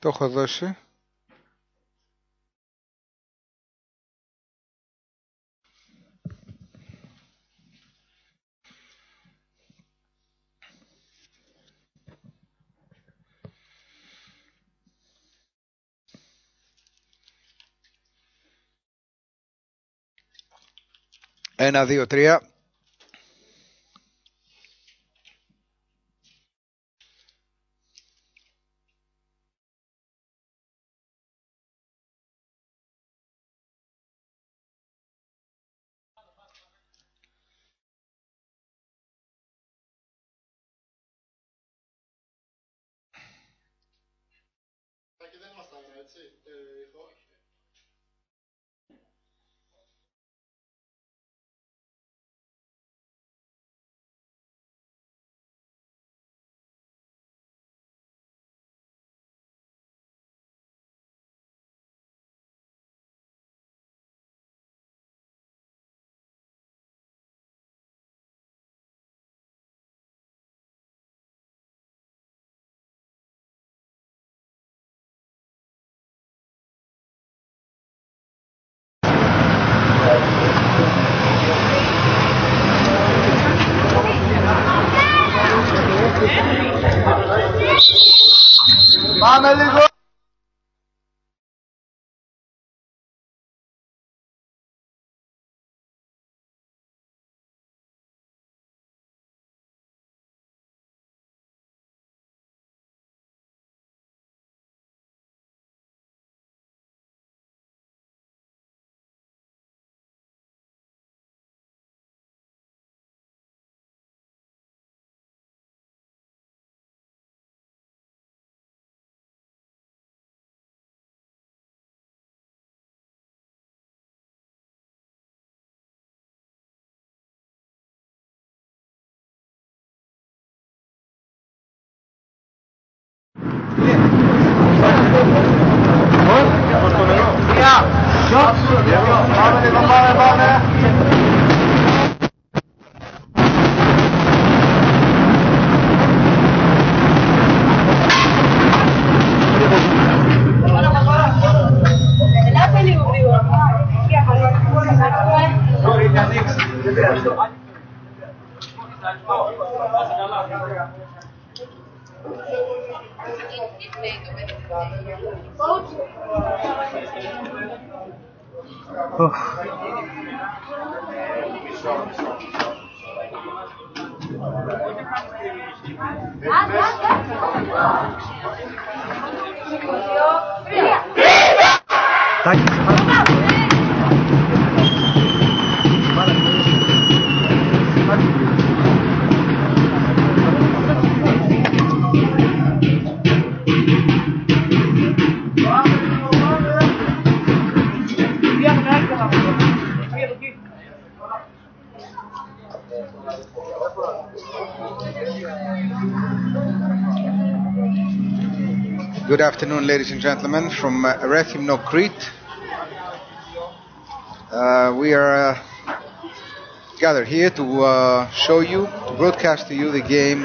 Το έχω δώσει. Ένα, δύο, τρία. Πάμε λίγο. Πάμε. Good afternoon, ladies and gentlemen, from Rethymnou, Crete. We are gathered here to show you, to broadcast to you the game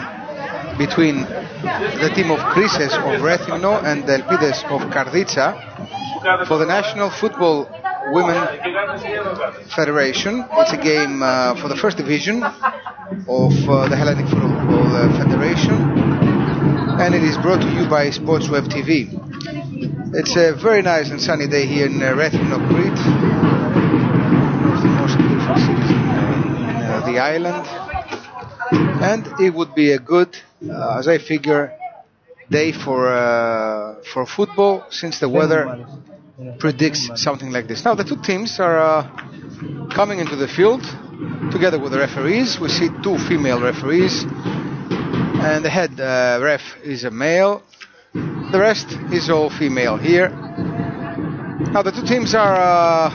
between the team of Krisses of Rethymnou and the Elpides of Karditsas for the National Football Women Federation. It's a game for the first division of the Hellenic Football Federation, and it is brought to you by Sports Web TV. It's a very nice and sunny day here in Rethymnou, Crete, one of the most beautiful cities in the island, and it would be a good, as I figure, day for football, since the weather predicts something like this. Now the two teams are coming into the field together with the referees. We see two female referees, and the head ref is a male. The rest is all female here. Now the two teams are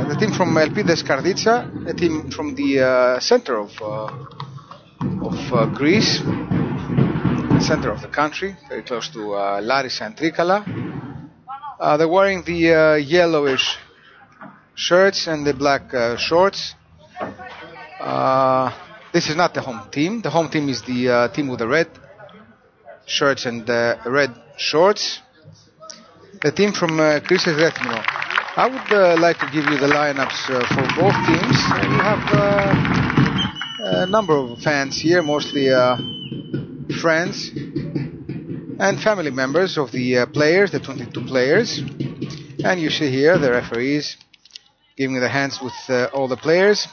the team from Elpides Karditsas, a team from the center of Greece, center of the country, very close to Larissa and Trikala. They're wearing the yellowish shirts and the black shorts. This is not the home team. The home team is the team with the red shirts and red shorts. the team from Krisses Rethymnou. I would like to give you the lineups for both teams. You have a number of fans here, mostly friends and family members of the players, the 22 players. And you see here the referees giving the hands with all the players.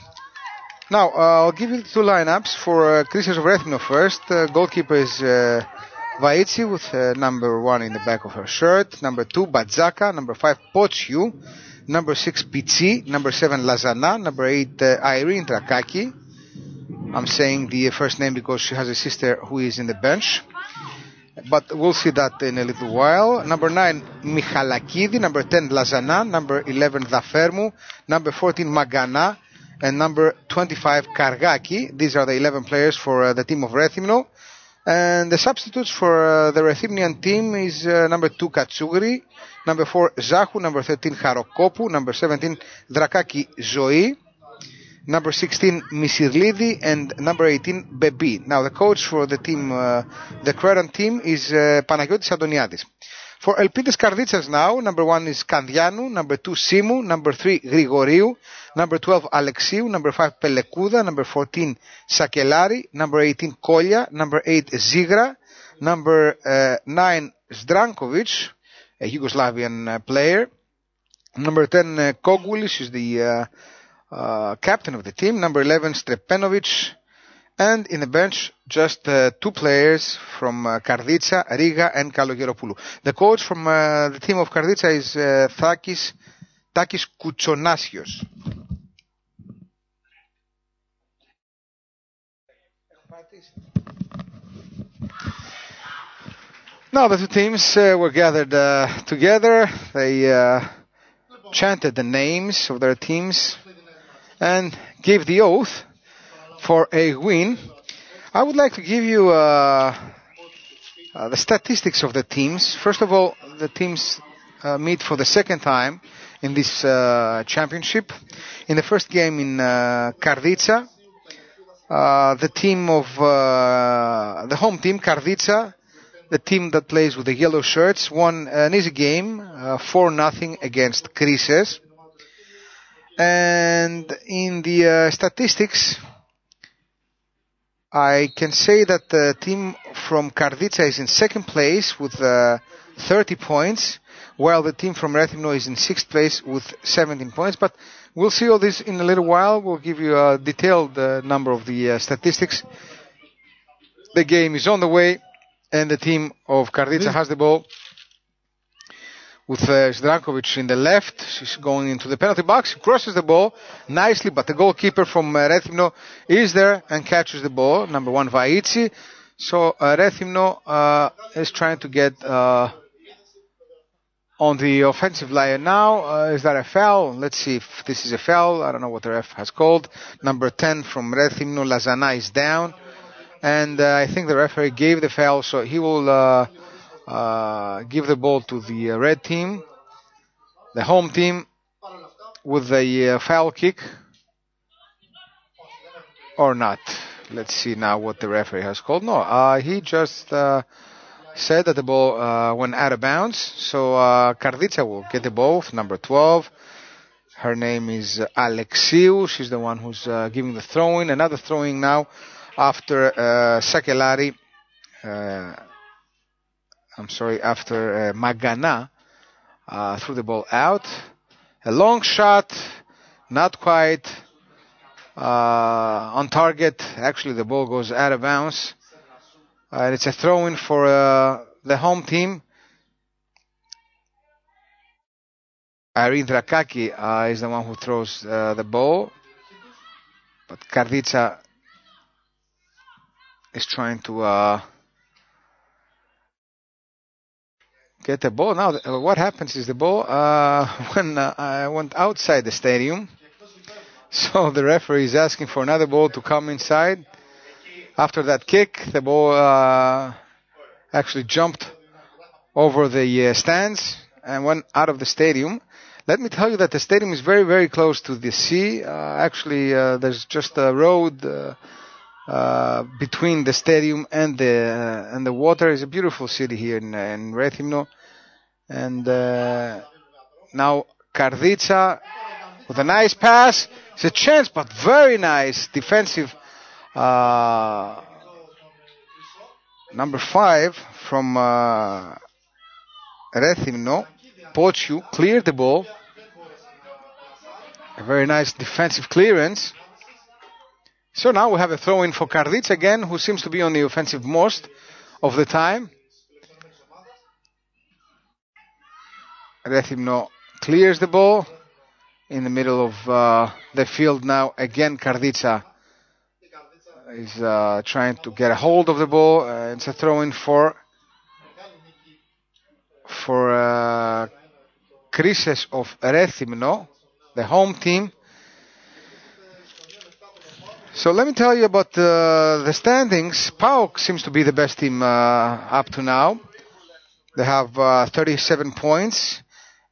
Now, I'll give you the two lineups for Krisses Rethymnou first. Goalkeeper is Vaitsi with number 1 in the back of her shirt, number 2 Badzaka, number 5 Potsiou, number 6 Pitsi, number 7 Lazana, number 8 Irene Drakaki. I'm saying the first name because she has a sister who is in the bench, but we'll see that in a little while. Number 9 Michalakidi, number 10 Lazana, number 11 Dafermou, number 14 Magana, and number 25 Kargaki. These are the 11 players for the team of Rethymnou. And the substitutes for the Rethymnian team is number 2 Katsougri, number 4 Zahu, number 13 Harokopu, number 17 Drakaki Zoe, number 16 Misirlidi, and number 18 Bebi. Now the coach for the team, the Croatan team, is Panagiotis Antoniadis. For Elpides Karditsas now, number 1 is Kandianou, number 2 Simu, number 3 Grigoriou, number 12 Alexiou, number 5 Pelekuda, number 14 Sakelari, number 18 Kolya, number 8 Zigra, number 9 Zdrankovic, a Yugoslavian player, number 10 Kogulis is the captain of the team, number 11 Strepenovic, and in the bench just 2 players from Karditsa, Riga and Kalogeropoulou. The coach from the team of Karditsa is Takis Koutsonasios. Now the two teams were gathered together. They chanted the names of their teams and gave the oath for a win. I would like to give you the statistics of the teams. First of all, the teams meet for the second time in this championship. In the first game in Karditsa, the team of the home team, Karditsa, the team that plays with the yellow shirts, won an easy game, 4-0 against Krisses. And in the statistics, I can say that the team from Karditsa is in second place with 30 points, while the team from Rethymnou is in sixth place with 17 points. But we'll see all this in a little while. We'll give you a detailed number of the statistics. The game is on the way, and the team of Karditsa has the ball with Zdrankovic in the left. She's going into the penalty box, crosses the ball nicely, but the goalkeeper from Rethymnou is there and catches the ball, number 1 Vaitsi. So Rethymnou is trying to get on the offensive line now. Is that a foul? Let's see if this is a foul. I don't know what the ref has called. Number 10 from Rethymnou, Lazana, is down, and I think the referee gave the foul, so he will give the ball to the red team, the home team, with a foul kick or not. Let's see now what the referee has called. No, he just said that the ball went out of bounds. So Karditsa will get the ball with number 12. Her name is Alexiou. She's the one who's giving the throw-in. Another throw-in now after Sakelari. After Magana threw the ball out. A long shot, not quite on target. Actually, the ball goes out of bounds. It's a throw-in for the home team. Irene Drakaki is the one who throws the ball. But Karditsa is trying to get the ball. Now, what happens is the ball went outside the stadium. So the referee is asking for another ball to come inside. After that kick, the ball actually jumped over the stands and went out of the stadium. Let me tell you that the stadium is very, very close to the sea. There's just a road between the stadium and the water. It's a beautiful city here in Rethymnou. And now Karditsa with a nice pass. It's a chance, but very nice defensive. Number 5 from Rethymnou. Pochu cleared the ball. A very nice defensive clearance. So now we have a throw-in for Karditsa again, who seems to be on the offensive most of the time. Rethymnou clears the ball in the middle of the field now. Again, Karditsa is trying to get a hold of the ball. It's a throw-in for Krisses of Rethymnou, the home team. So let me tell you about the standings. PAOK seems to be the best team up to now. They have 37 points,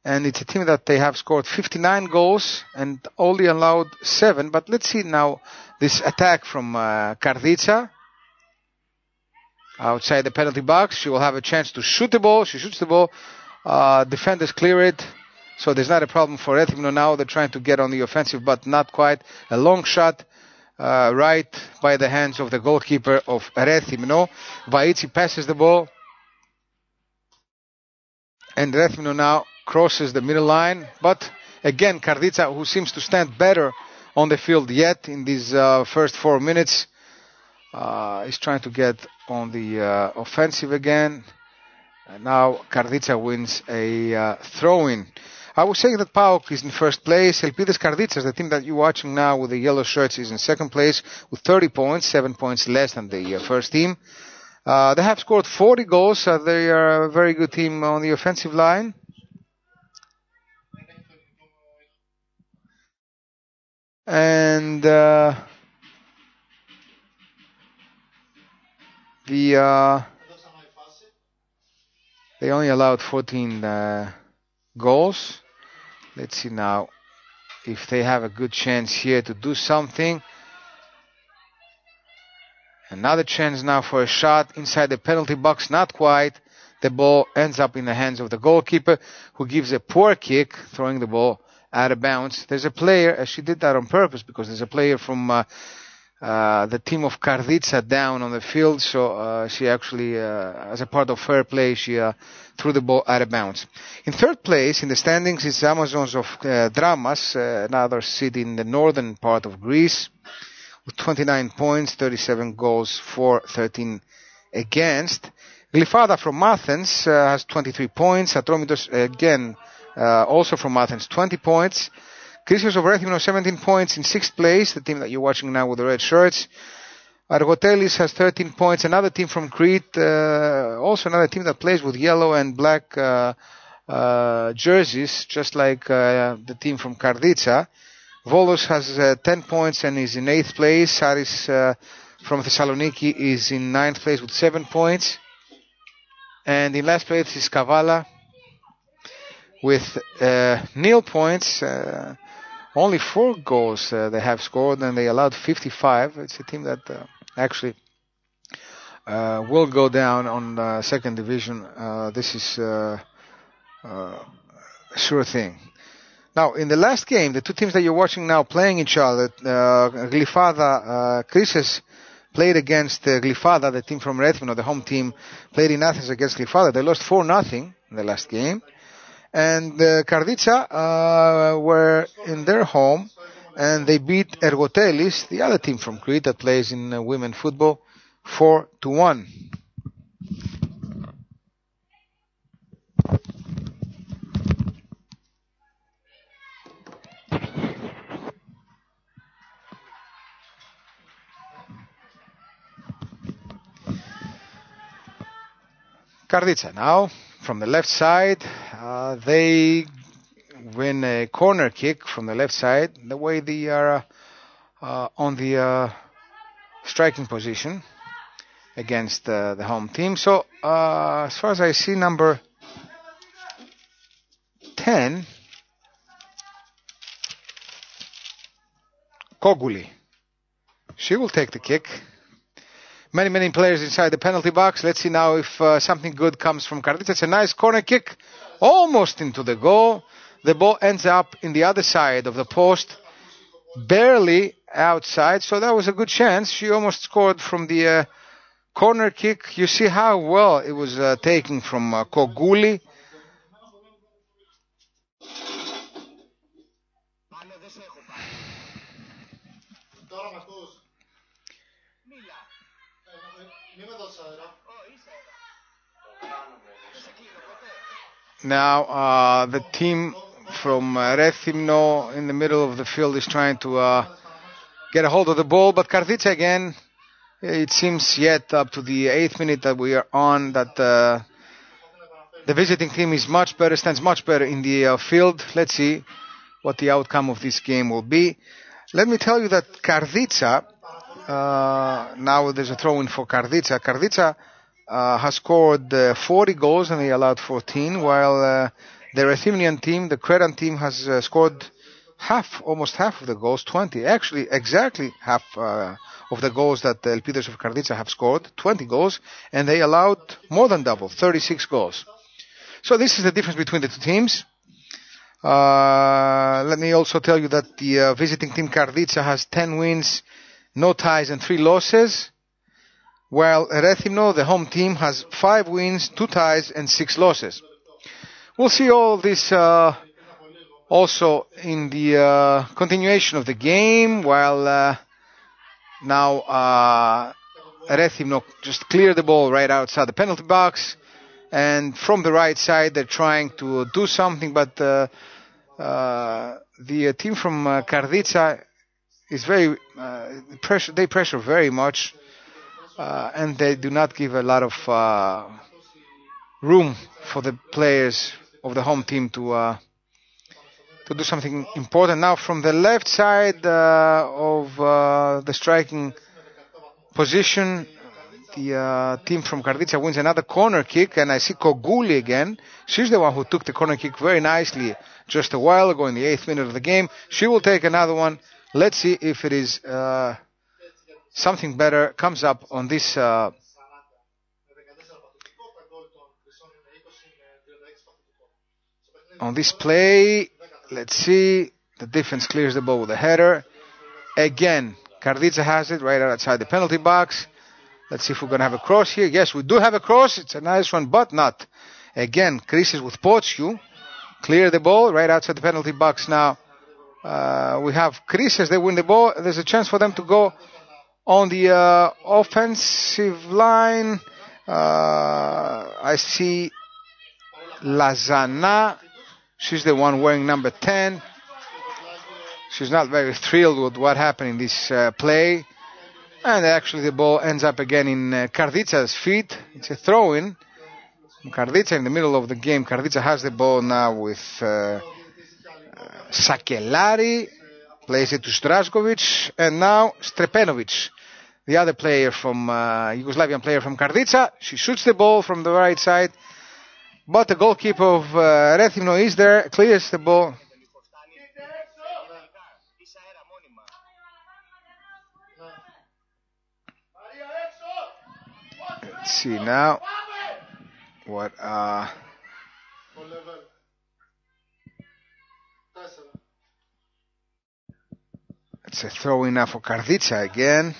and it's a team that they have scored 59 goals and only allowed 7. But let's see now this attack from Karditsa. Outside the penalty box, she will have a chance to shoot the ball. She shoots the ball. Defenders clear it. So there's not a problem for Rethymnou now. They're trying to get on the offensive, but not quite. A long shot right by the hands of the goalkeeper of Rethymnou. Vaitsi passes the ball. And Rethymnou now crosses the middle line. But again, Karditsa, who seems to stand better on the field yet in these first 4 minutes, is trying to get on the offensive again. And now Karditsa wins a throw-in. I was saying that PAOK is in first place. Elpides Karditsas, the team that you're watching now with the yellow shirts, is in second place with 30 points, 7 points less than the first team. They have scored 40 goals. They are a very good team on the offensive line. And they only allowed 14 goals. Let's see now if they have a good chance here to do something. Another chance now for a shot inside the penalty box. Not quite. The ball ends up in the hands of the goalkeeper, who gives a poor kick, throwing the ball out of bounds. There's a player, she did that on purpose, because there's a player from the team of Karditsa down on the field. So she actually, as a part of fair play, she threw the ball out of bounds. In third place in the standings is Amazons of Dramas, another city in the northern part of Greece, with 29 points, 37 goals for, 13 against. Glyfada from Athens has 23 points. Atromitos, again, also from Athens, 20 points. Krisses of Rethymnou, 17 points in sixth place, the team that you're watching now with the red shirts. Argotelis has 13 points, another team from Crete, also another team that plays with yellow and black jerseys, just like the team from Karditsa. Volos has 10 points and is in 8th place. Saris from Thessaloniki is in 9th place with 7 points. And in last place is Kavala with 0 points. Only 4 goals they have scored, and they allowed 55. It's a team that actually will go down on second division. This is a sure thing. Now, in the last game, the two teams that you're watching now playing each other, Glyfada, Krisses played against Glyfada, the team from Rethymnou, the home team, played in Athens against Glyfada. They lost 4-0 in the last game. And Karditsa were in their home, and they beat Ergotelis, the other team from Crete that plays in women football, 4-1. Karditsa now from the left side. They win a corner kick from the left side. The way they are on the striking position against the home team. So as far as I see, number 10, Koguli, she will take the kick. Many players inside the penalty box. Let's see now if something good comes from Karditsas. It's a nice corner kick, almost into the goal. The ball ends up in the other side of the post, barely outside, so that was a good chance. She almost scored from the corner kick. You see how well it was taken from Kogouli. Now the team from Rethymnou in the middle of the field is trying to get a hold of the ball, but Karditsas again, it seems yet up to the 8th minute that we are on that the visiting team is much better, stands much better in the field. Let's see what the outcome of this game will be. Let me tell you that Karditsas, now there's a throw-in for Karditsas. Karditsas has scored 40 goals and they allowed 14, while the Rethymnian team, the Cretan team, has scored almost half of the goals, 20. Actually, exactly half of the goals that the Elpides of Karditsas have scored, 20 goals, and they allowed more than double, 36 goals. So this is the difference between the two teams. Let me also tell you that the visiting team Karditsas has 10 wins, no ties and 3 losses, while Rethymnou, the home team, has 5 wins, 2 ties and 6 losses. We'll see all this also in the continuation of the game, while now Rethymnou just cleared the ball right outside the penalty box, and from the right side they're trying to do something, but the team from Karditsas is very they pressure very much, and they do not give a lot of room for the players of the home team to do something important. Now from the left side of the striking position, the team from Karditsas wins another corner kick, and I see Kogouli again. She's the one who took the corner kick very nicely just a while ago in the 8th minute of the game. She will take another one. Let's see if it is something better comes up on this play. Let's see. The defense clears the ball with a header. Again, Karditsas has it right outside the penalty box. Let's see if we're going to have a cross here. Yes, we do have a cross. It's a nice one, but not. Again, Krisses with Potsiou. Clear the ball right outside the penalty box now. We have Krisses. They win the ball. There's a chance for them to go on the offensive line. I see Lazana. She's the one wearing number 10. She's not very thrilled with what happened in this play. And actually the ball ends up again in Karditsas' feet. It's a throw-in. Karditsas in the middle of the game. Karditsas has the ball now with Sakelari. Plays it to Strasgovic. And now Strepenovic, the other player from Yugoslavian player from Karditsas. She shoots the ball from the right side. But the goalkeeper of Rethymnou is there. Clears the ball. Let's see now what it's a throw-in now for Karditsas again.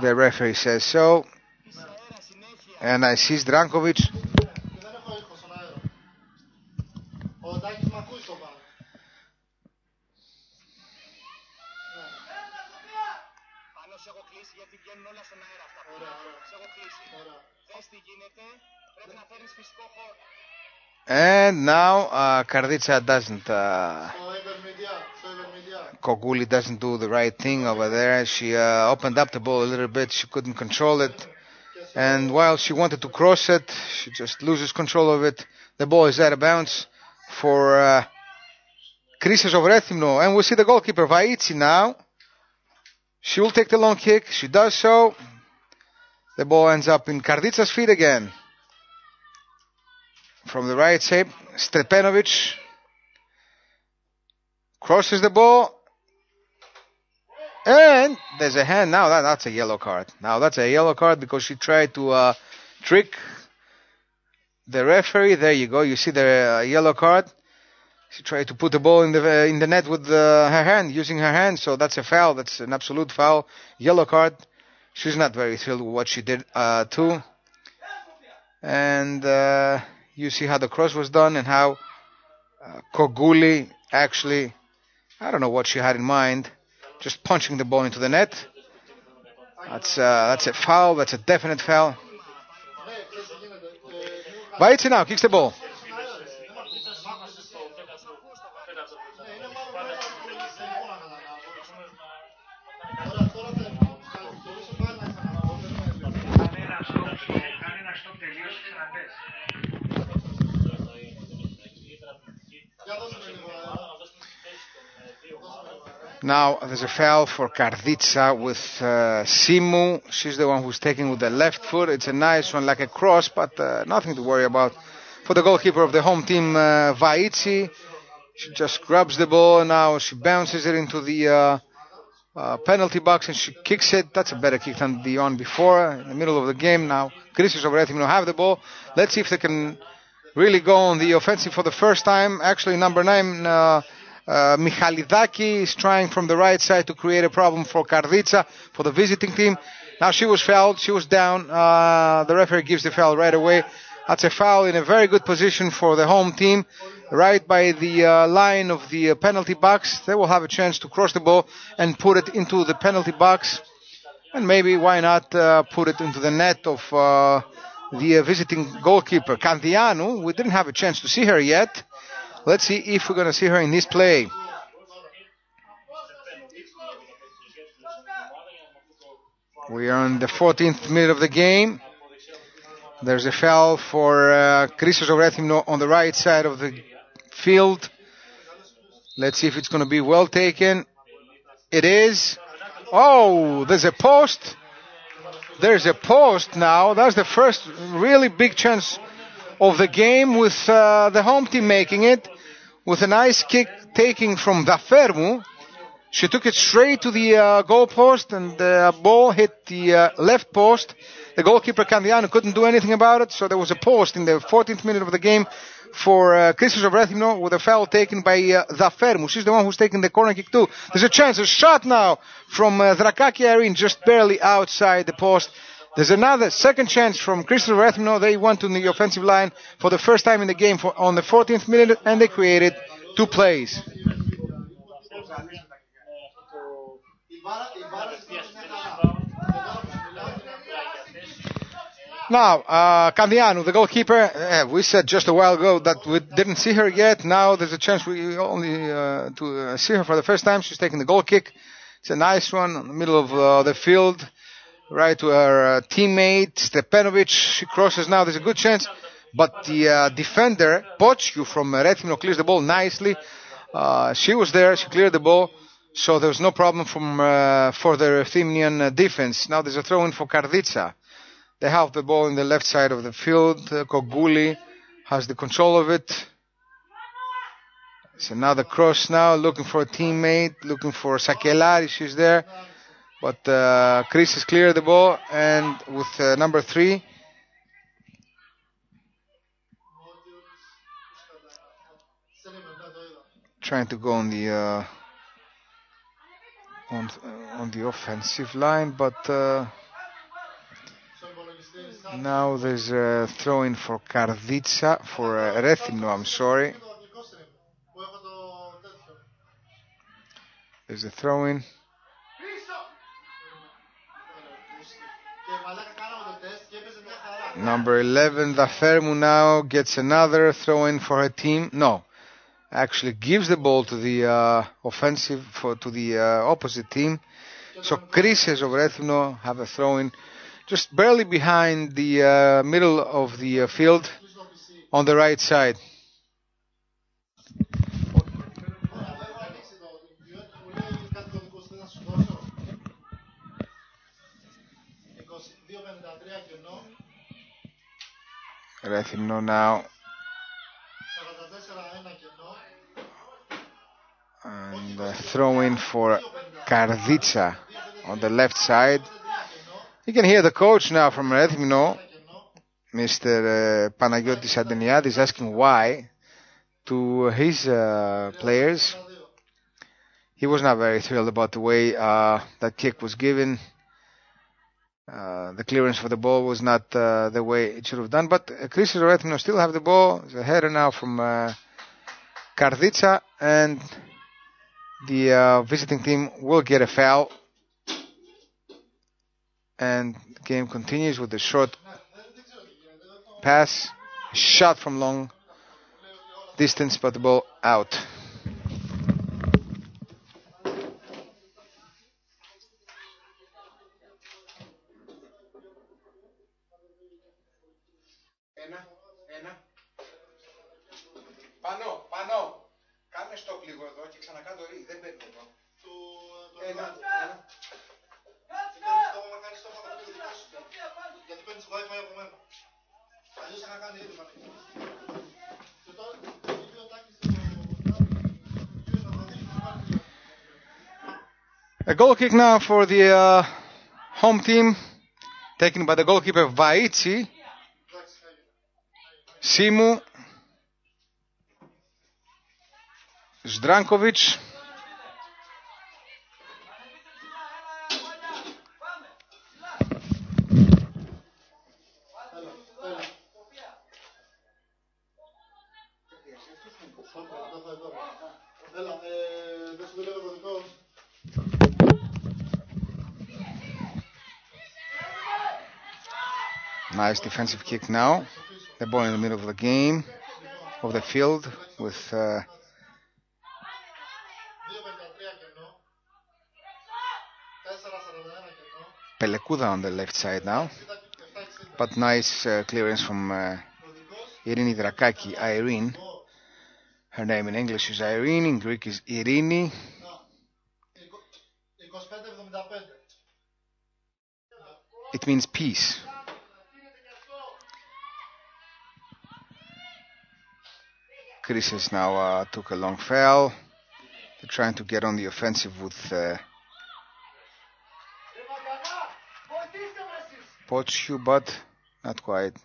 The referee says so. And I see Zdrankovic. And now Karditsas doesn't Kogouli doesn't do the right thing over there. She opened up the ball a little bit. She couldn't control it. And while she wanted to cross it, she just loses control of it. The ball is out of bounds for Krisses of Rethymnou. And we see the goalkeeper, Vaitsi, now. She will take the long kick. She does so. The ball ends up in Karditsas' feet again. From the right side, Strepenovic crosses the ball. And there's a hand. Now that's a yellow card. Now that's a yellow card because she tried to trick the referee. There you go. You see the yellow card. She tried to put the ball in the net with her hand, using her hand. So that's a foul. That's an absolute foul. Yellow card. She's not very thrilled with what she did too. And you see how the cross was done and how Koguli actually, I don't know what she had in mind, just punching the ball into the net. That's a foul. That's a definite foul. Vaitsi now kicks the ball. Now there's a foul for Karditsa with Simu. She's the one who's taking with the left foot. It's a nice one, like a cross, but nothing to worry about. For the goalkeeper of the home team, Vaitsi, she just grabs the ball. Now she bounces it into the penalty box and she kicks it. That's a better kick than the one before. In the middle of the game now, Krisses Rethymnou have the ball. Let's see if they can really go on the offensive for the first time. Actually, number 9, Michalidaki is trying from the right side to create a problem for Karditsa, for the visiting team. Now she was fouled. She was down. The referee gives the foul right away. That's a foul in a very good position for the home team, right by the line of the penalty box. They will have a chance to cross the ball and put it into the penalty box. And maybe, why not, put it into the net of the visiting goalkeeper, Kandianu. We didn't have a chance to see her yet. Let's see if we're going to see her in this play. We are in the 14th minute of the game. There's a foul for Krisses Rethymnou on the right side of the field. Let's see if it's going to be well taken. It is. Oh, there's a post. There's a post now. That's the first really big chance of the game, with the home team making it with a nice kick taking from Rethymnou. She took it straight to the goal post and the ball hit the left post. The goalkeeper Kandianu couldn't do anything about it, so there was a post in the 14th minute of the game for Krisses Rethymnou with a foul taken by Rethymnou. She's the one who's taking the corner kick too. There's a chance, a shot now from Drakaki Irene, just barely outside the post. There's another second chance from Krisses Rethymnou. They went to the offensive line for the first time in the game on the 14th minute, and they created 2 plays. Now, Kandianu, the goalkeeper, we said just a while ago that we didn't see her yet. Now there's a chance we only to see her for the first time. She's taking the goal kick. It's a nice one in the middle of the field, right to her teammate, Stepanovic. She crosses now. There's a good chance. But the defender, Pochyu from Rethymnou, clears the ball nicely. She was there. She cleared the ball. So there was no problem for the Rethymnian defense. Now there's a throw-in for Karditsa. They have the ball in the left side of the field. Koguli has the control of it. It's another cross now, looking for a teammate, looking for Sakelari. She's there. But Chris has cleared the ball, and with number 3, trying to go on the on the offensive line, but now there's a throw-in for Karditsa, for Rethymnou, I'm sorry. There's a throw-in. Number 11, Rethymnou now gets another throw-in for her team. No, actually gives the ball to the offensive, to the opposite team. So Krisses of Rethymnou have a throw-in just barely behind the middle of the field on the right side. Rethymnou now. And throw in for Karditsas on the left side. You can hear the coach now from Rethymnou, Mr. Panagiotis Adeniadis, asking why to his players. He was not very thrilled about the way that kick was given. The clearance for the ball was not the way it should have done. But Krisses Rethymnou still have the ball. It's a header now from Karditsas, and the visiting team will get a foul. And the game continues with a short pass, a shot from long distance, but the ball out. Πάνω, κάνε stop λίγο εδώ και ξανακάτω ρί, δεν παίρνει εδώ. Γιατί παίρνεις wifi από μένα. Αλλιώς θα κάνει ήδη A goal kick now for the home team, taken by the goalkeeper Vaitsi. Simu, Zdrankovic. Nice defensive kick now. The ball in the middle of the game, of the field, with Pelekuda on the left side now. But nice clearance from Irini Drakaki, Irene. Her name in English is Irene, in Greek is Irini. It means peace. Krisses now took a long foul. They're trying to get on the offensive with Potshu, but not quite.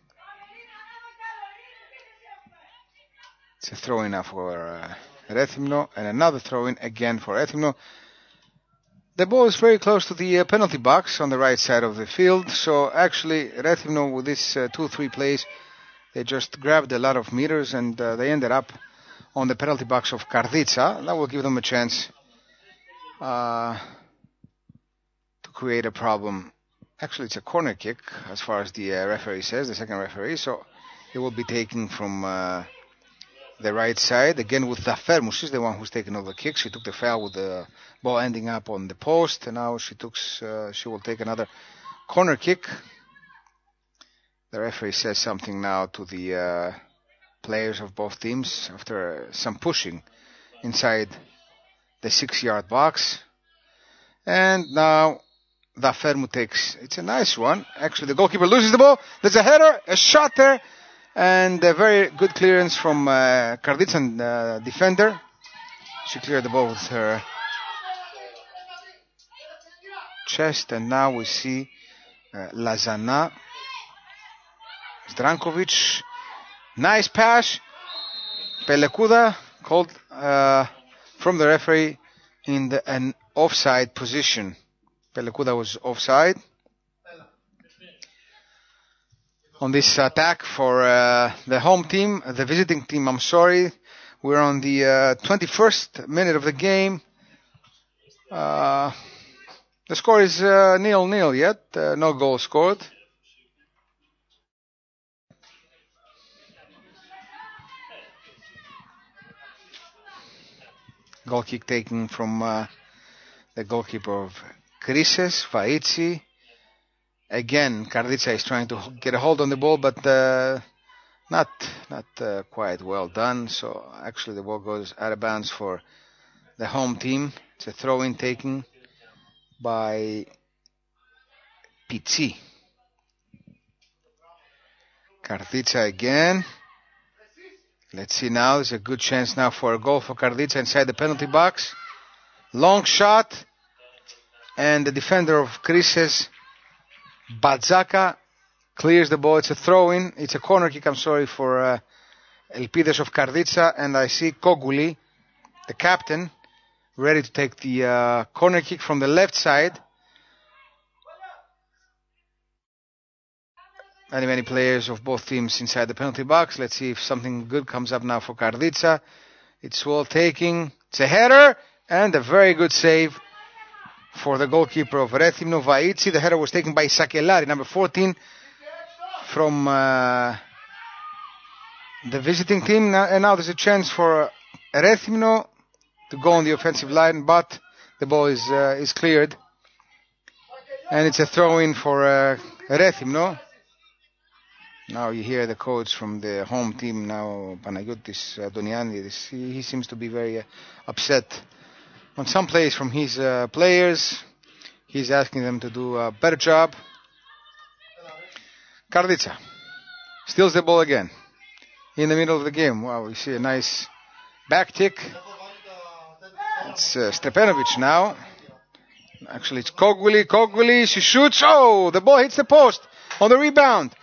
It's a throw-in now for Rethymnou, and another throw-in again for Rethymnou. The ball is very close to the penalty box on the right side of the field, so actually Rethymnou with this 2-3 plays, they just grabbed a lot of meters and they ended up on the penalty box of Karditsas. That will give them a chance to create a problem. Actually, it's a corner kick as far as the referee says, the second referee, so it will be taken from the right side, again with Zafermou. She's the one who's taken all the kicks. She took the foul with the ball ending up on the post, and now she will take another corner kick. The referee says something now to the players of both teams after some pushing inside the 6-yard box. And now Zafermou takes, it's a nice one. Actually, the goalkeeper loses the ball. There's a header, a shot there, and a very good clearance from Karditsas defender. She cleared the ball with her chest, and now we see Lazana, Zdrankovic, nice pass. Pelekuda called from the referee in an offside position. Pelekuda was offside on this attack for the home team, the visiting team. I'm sorry, we're on the 21st minute of the game. The score is 0-0 yet, no goal scored. Goal kick taken from the goalkeeper of Krisses, Vaitsi. Again, Karditsas is trying to get a hold on the ball, but not quite well done. So actually the ball goes out of bounds for the home team. It's a throw-in taken by Pitsi. Karditsas again. Let's see now. There's a good chance now for a goal for Karditsas inside the penalty box. Long shot. And the defender of Krisses, Badzaka, clears the ball. It's a throw-in. It's a corner kick, I'm sorry, for Elpides of Karditsas. And I see Kogouli, the captain, ready to take the corner kick from the left side. Many players of both teams inside the penalty box. Let's see if something good comes up now for Karditsas. It's well taking. It's a header and a very good save for the goalkeeper of Rethymnou, Vaitsi. The header was taken by Sakelari, number 14, from the visiting team. And now there's a chance for Rethymnou to go on the offensive line, but the ball is cleared. And it's a throw-in for Rethymnou. Now you hear the coach from the home team now, Panagiotis Doniani. He seems to be very upset on some plays from his players. He's asking them to do a better job. Karditsas steals the ball again in the middle of the game. Wow, we see a nice back tick. It's Stepanovic now. Actually, it's Kogouli. She shoots. Oh, the ball hits the post on the rebound.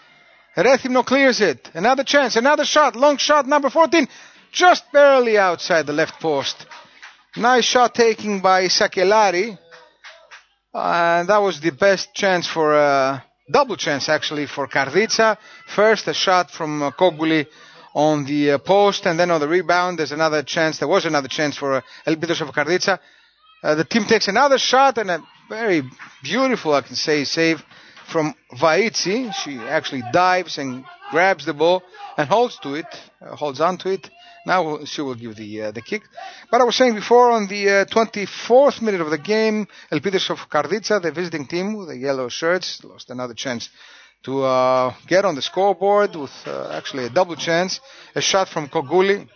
Rethymnou clears it. Another chance, another shot, long shot, number 14, just barely outside the left post. Nice shot taken by Sakelari. And that was the best chance for, double chance actually for Karditsas. First, a shot from Kogouli on the post, and then on the rebound, there was another chance for Elpides of Karditsas. The team takes another shot, and a very beautiful, I can say, save from Vaitsi. She actually dives and grabs the ball and holds on to it. Now she will give the kick. But I was saying before, on the 24th minute of the game, Elpides of Karditsas, the visiting team with the yellow shirts, lost another chance to get on the scoreboard with actually a double chance. A shot from Kogouli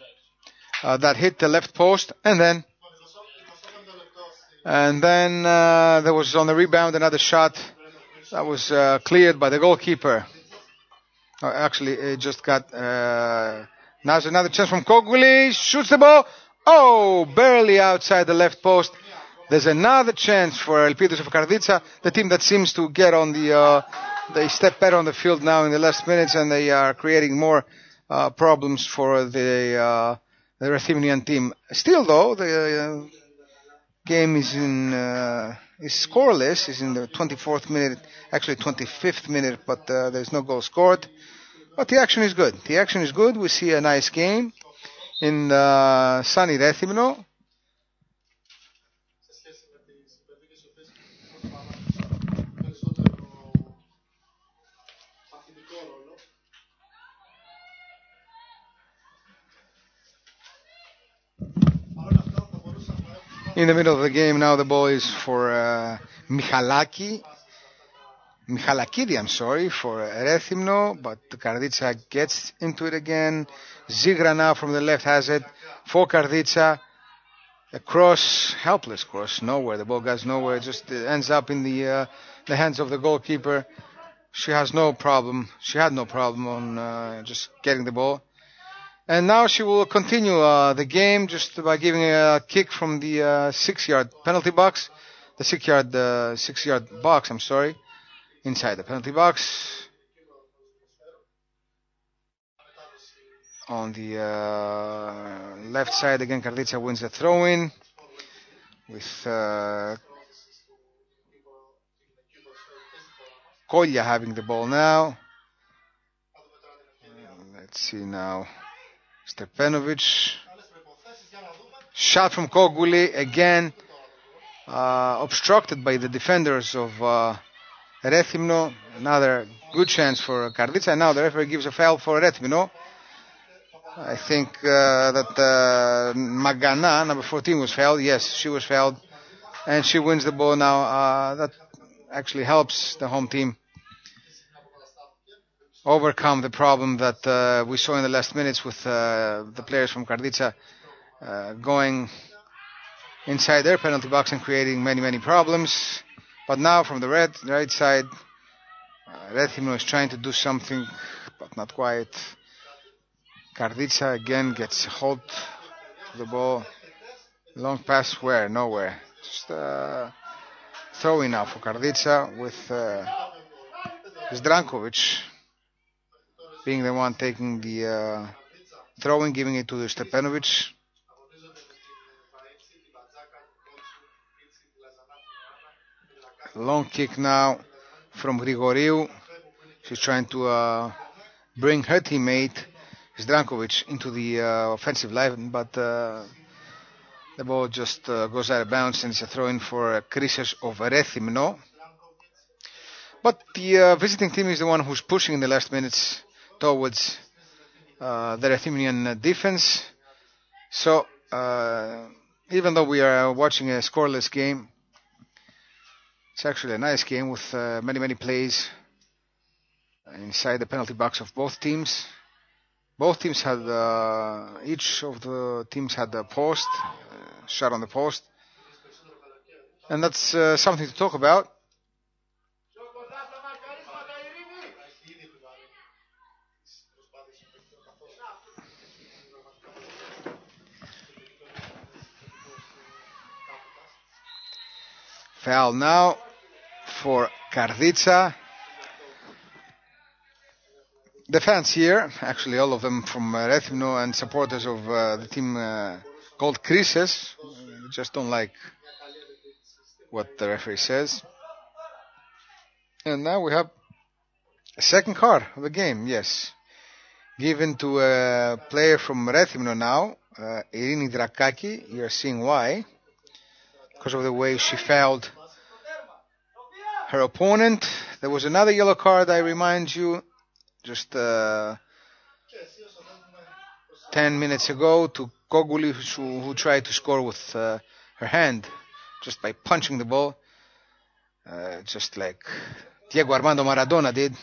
that hit the left post, and then there was on the rebound another shot that was cleared by the goalkeeper. Actually, it just got... now there's another chance from Kogouli. Shoots the ball. Oh, barely outside the left post. There's another chance for Elpides of Karditsas, the team that seems to get on the... they step better on the field now in the last minutes, and they are creating more problems for the Rethymnian team. Still, though, the game is scoreless. Is in the 24th minute, actually 25th minute, but there's no goal scored. But the action is good. We see a nice game in sunny Rethymnou. In the middle of the game now, the ball is for Michalakidi, for Rethymnou, but Karditsas gets into it again. Zigra now from the left has it for Karditsas. A cross, helpless cross, nowhere. The ball goes nowhere. It just ends up in the hands of the goalkeeper. She had no problem on just getting the ball. And now she will continue the game just by giving a kick from the 6-yard penalty box. The 6-yard box, inside the penalty box. On the left side, again, Karditsas wins the throw-in with Kolya having the ball now. Let's see now. Stepanovic. Shot from Kogouli, again obstructed by the defenders of Rethymnou. Another good chance for Karditsas. And now the referee gives a foul for Rethymnou. I think that Magana, number 14, was fouled. Yes, she was fouled. And she wins the ball now. That actually helps the home team overcome the problem that we saw in the last minutes with the players from Karditsas going inside their penalty box and creating many problems. But now from the right side, Rethymnou is trying to do something, but not quite. Karditsas again gets hold of the ball. Long pass where? Nowhere. Just throwing now for Karditsa with Zdrankovic being the one taking the throwing, giving it to Stepanovic. Long kick now from Grigoriou. She's trying to bring her teammate Zdrankovic into the offensive line, but the ball just goes out of bounds and it's a throw-in for Krisses Rethymnou. But the visiting team is the one who's pushing in the last minutes towards the Rethymnian defense. So even though we are watching a scoreless game, it's actually a nice game with many plays inside the penalty box of both teams. Both teams had, each of the teams had a post, shot on the post. And that's something to talk about. Foul now for Karditsa. The fans here, actually all of them from Rethymnou and supporters of the team called Krisses, just don't like what the referee says. And now we have a second card of the game, yes. Given to a player from Rethymnou now, Irini Drakaki. You're seeing why. Because of the way she fouled her opponent. There was another yellow card, I remind you, just 10 minutes ago to Kogouli, who tried to score with her hand just by punching the ball, just like Diego Armando Maradona did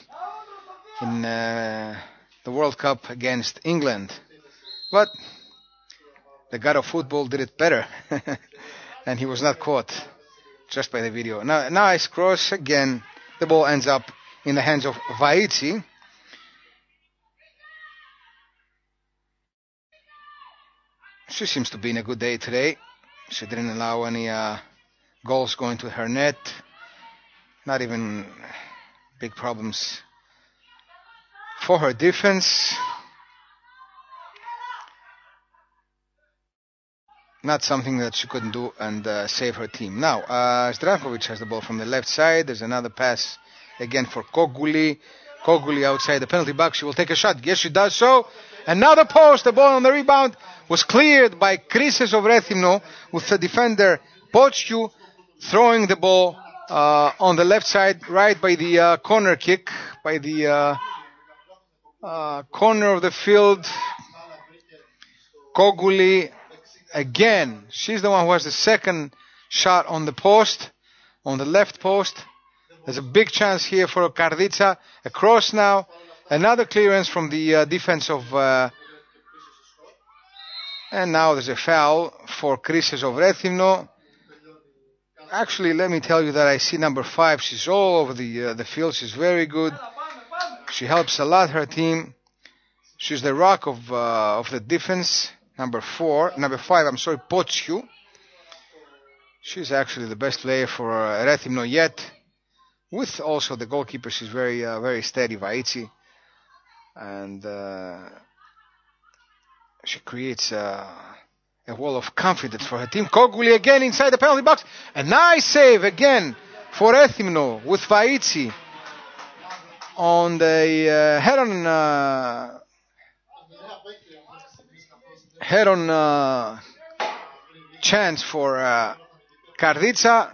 in the World Cup against England. But the god of football did it better and he was not caught just by the video. Now, nice cross again. The ball ends up in the hands of Vaitsi. She seems to be in a good day today. She didn't allow any goals going to her net. Not even big problems for her defense. Not something that she couldn't do and save her team. Now, Zdrankovic has the ball from the left side. There's another pass again for Kogouli. Kogouli outside the penalty box. She will take a shot. Yes, she does so. Another post. The ball on the rebound was cleared by Krisses Rethymnou with the defender Pochkiu throwing the ball on the left side, right by the corner kick, by the corner of the field. Kogouli again. She's the one who has the second shot on the post, on the left post. There's a big chance here for Karditsa. A cross now. Another clearance from the defense of... and now there's a foul for Krisses Rethymnou. Actually, let me tell you that I see number 5. She's all over the field. She's very good. She helps a lot her team. She's the rock of the defense. Number 5, Pochkiu. She's actually the best player for Rethymnou yet. With also the goalkeeper, she's very steady, Vaitsi. And she creates a wall of confidence for her team. Kogouli again inside the penalty box. A nice save again for Rethymnou with Vaitsi on the head-on chance for Karditsa.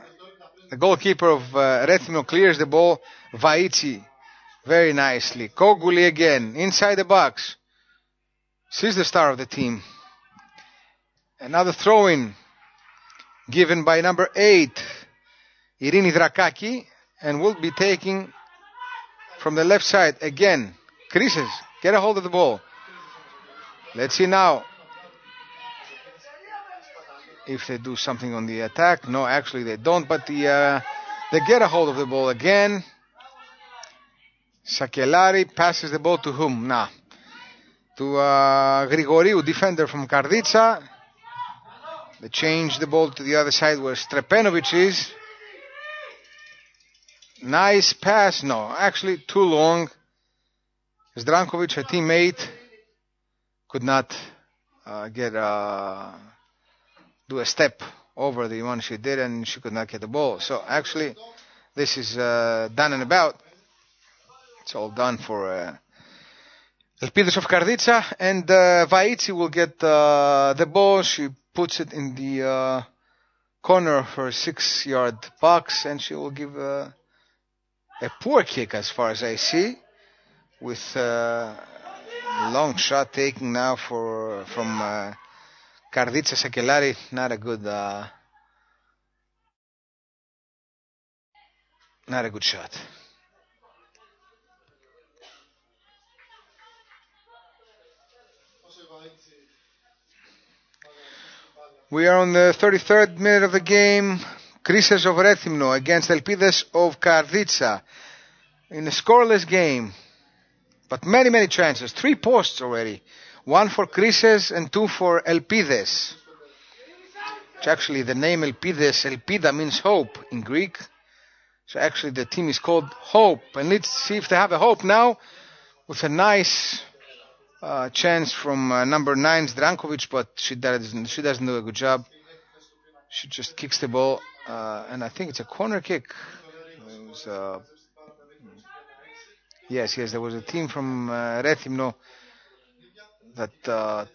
The goalkeeper of Rethymnou clears the ball. Vaitsi very nicely. Kogouli again inside the box. She's the star of the team. Another throw-in given by number 8, Irini Drakaki, and will be taking from the left side again. Krisses, get a hold of the ball. Let's see now if they do something on the attack. No, actually they don't, but they get a hold of the ball again. Sakellari passes the ball to whom? Nah. To Grigoriou, defender from Karditsa. They change the ball to the other side where Stepanovic is. Nice pass. No, actually too long. Zdrankovic, her teammate, could not do a step over the one she did, and she could not get the ball. So actually, this is done and about. It's all done for Elpides of Karditsa, and Vaitsi will get the ball. She puts it in the corner of her 6-yard box, and she will give a poor kick as far as I see, with long shot taking now from Karditsa Sakelari. Not a good shot. We are on the 33rd minute of the game. Krisses Rethymnou against Elpides of Karditsa in a scoreless game, but many chances. 3 posts already. 1 for Krisses and 2 for Elpides. Which actually the name Elpides, Elpida means hope in Greek. So actually the team is called Hope. And let's see if they have a hope now with a nice chance from number 9 Zdrankovic, but she doesn't do a good job. She just kicks the ball, and I think it's a corner kick. It was, yes, there was a team from Rethymnou that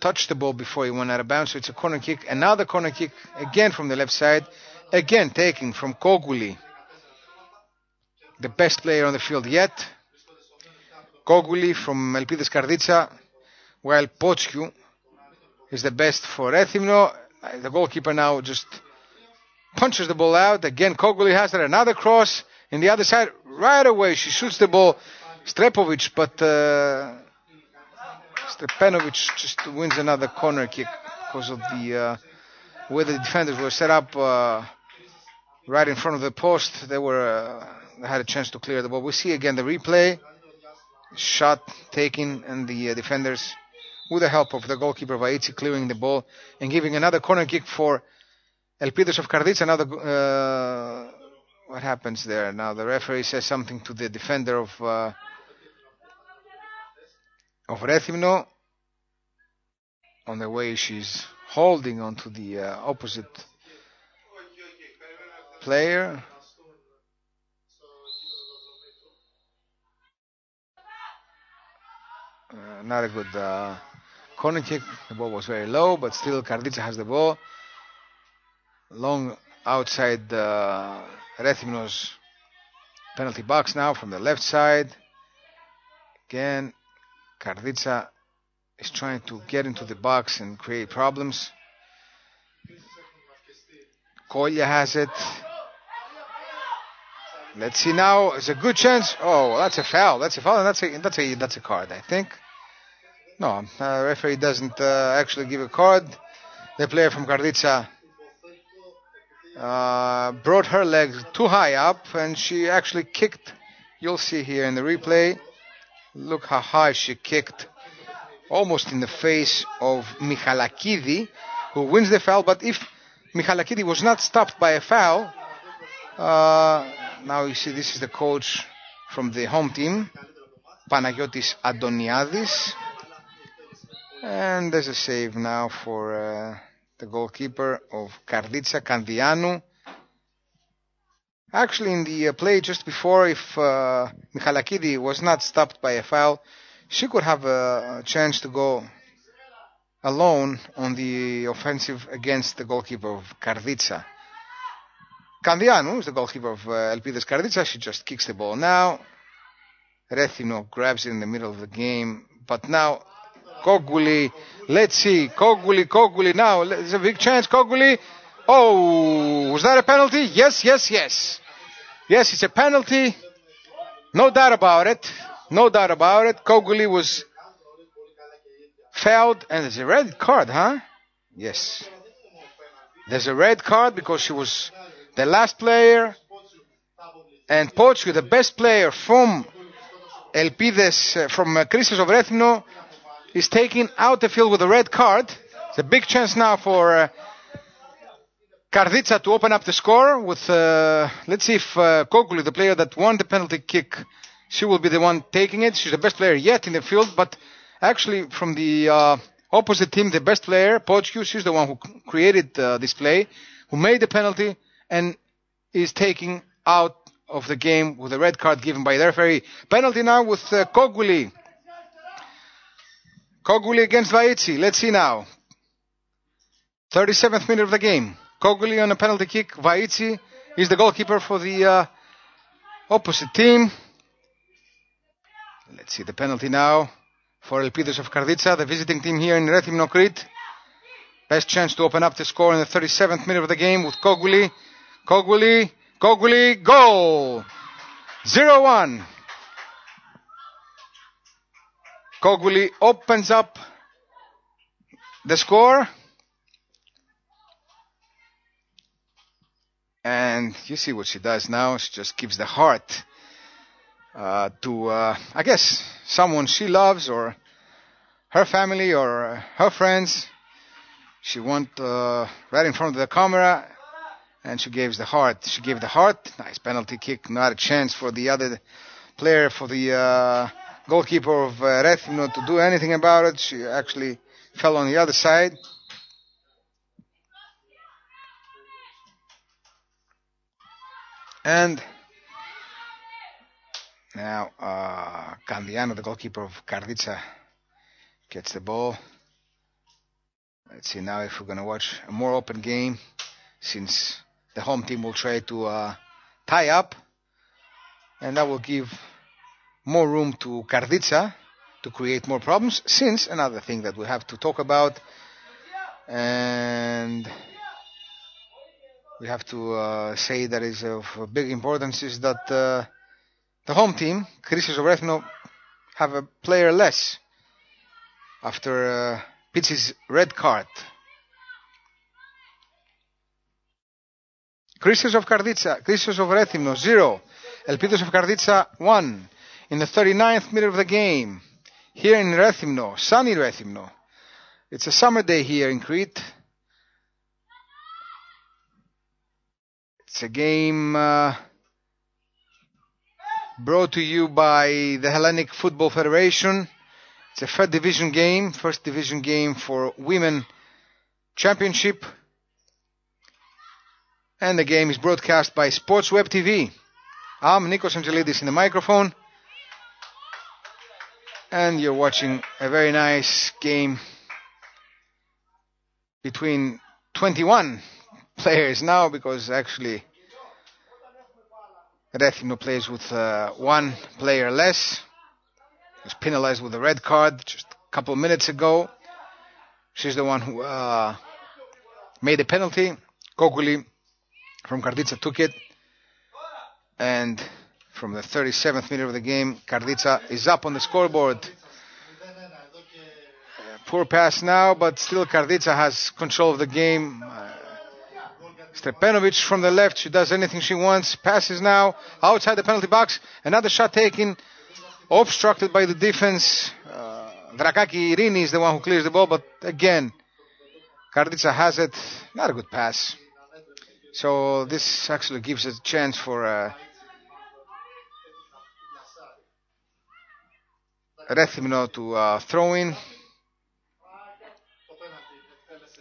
touched the ball before he went out of bounds, so it's a corner kick. Another corner kick, again from the left side, again taken from Kogouli, the best player on the field yet. Kogouli from Elpides Karditsa, while Potsiu is the best for Rethymnou. The goalkeeper now just punches the ball out. Again, Kogouli has it. Another cross in the other side. Right away, she shoots the ball. Strepovic, but Strepenovic just wins another corner kick because of the way the defenders were set up right in front of the post. They had a chance to clear the ball. We see again the replay. Shot taken, and the defenders, with the help of the goalkeeper Vaitsi, clearing the ball and giving another corner kick for Elpides of Karditsa. Now what happens there? Now the referee says something to the defender of Rethymnou on the way she's holding onto the opposite player. Not a good corner kick. The ball was very low, but still Karditsa has the ball. Long outside Rethymnou's penalty box now from the left side. Again, Karditsa is trying to get into the box and create problems. Kolya has it. Let's see now. It's a good chance. Oh, that's a foul. That's a foul, and that's a card, I think. No, the referee doesn't actually give a card. The player from Karditsa brought her legs too high up, and she actually kicked. You'll see here in the replay. Look how high she kicked, almost in the face of Michalakidi, who wins the foul. But if Michalakidi was not stopped by a foul, now you see this is the coach from the home team, Panagiotis Adoniadis. And there's a save now for the goalkeeper of Karditsa, Kandianou. Actually, in the play just before, if Michalakidi was not stopped by a foul, she could have a chance to go alone on the offensive against the goalkeeper of Karditsa. Kandianou is the goalkeeper of Elpides Karditsa. She just kicks the ball now. Rethymnou grabs it in the middle of the game. But now, Kogouli, let's see. Kogouli now. There's a big chance. Kogouli. Oh, was that a penalty? Yes. Yes, it's a penalty. No doubt about it. Kogouli was fouled, and there's a red card, huh? Yes. There's a red card because she was the last player, and Potsiu, the best player from Elpides, from Krisses Rethymnou, is taken out the field with a red card. It's a big chance now for Karditsa to open up the score with, let's see if Koguli, the player that won the penalty kick, she will be the one taking it. She's the best player yet in the field, but actually from the opposite team, the best player, Pochkiu, she's the one who created this play, who made the penalty and is taking out of the game with a red card given by the referee. Penalty now with Koguli. Koguli against Vaitsi. Let's see now. 37th minute of the game. Koguli on a penalty kick. Vaitsi is the goalkeeper for the opposite team. Let's see the penalty now for Elpides of Karditsa, the visiting team here in Rethymnou, Crete. Best chance to open up the score in the 37th minute of the game with Koguli. Koguli, goal! 0-1. Koguli opens up the score. And you see what she does now. She just gives the heart to, I guess, someone she loves or her family or her friends. She went right in front of the camera and she gave the heart. She gave the heart. Nice penalty kick. Not a chance for the other player, for the goalkeeper of Rethymnou to do anything about it. She actually fell on the other side. And now Candiano, the goalkeeper of Karditsa, gets the ball. Let's see now if we're going to watch a more open game, since the home team will try to tie up, and that will give more room to Karditsa to create more problems, since another thing that we have to talk about, and we have to say that is of big importance, is that the home team, Krisses Rethymnou, have a player less after Pitsi's red card. Krisses of Rethymnou 0, Elpides of Karditsa 1. In the 39th minute of the game, here in Rethymnou, sunny Rethymnou. It's a summer day here in Crete. It's a game brought to you by the Hellenic Football Federation. It's a third division game, first division game for Women Championship. And the game is broadcast by Sports Web TV. I'm Nikos Angelidis in the microphone. And you're watching a very nice game between 21 players now, because actually Rethymnou plays with one player less. He was penalized with a red card just a couple of minutes ago. She's the one who made the penalty. Koguli from Karditsa took it. And from the 37th minute of the game, Karditsa is up on the scoreboard. Poor pass now, but still Karditsa has control of the game. Strepenovic from the left, she does anything she wants. Passes now, outside the penalty box. Another shot taken, obstructed by the defense. Drakaki Irini is the one who clears the ball, but again, Karditsa has it. Not a good pass. So this actually gives a chance for Rethymnou to throw in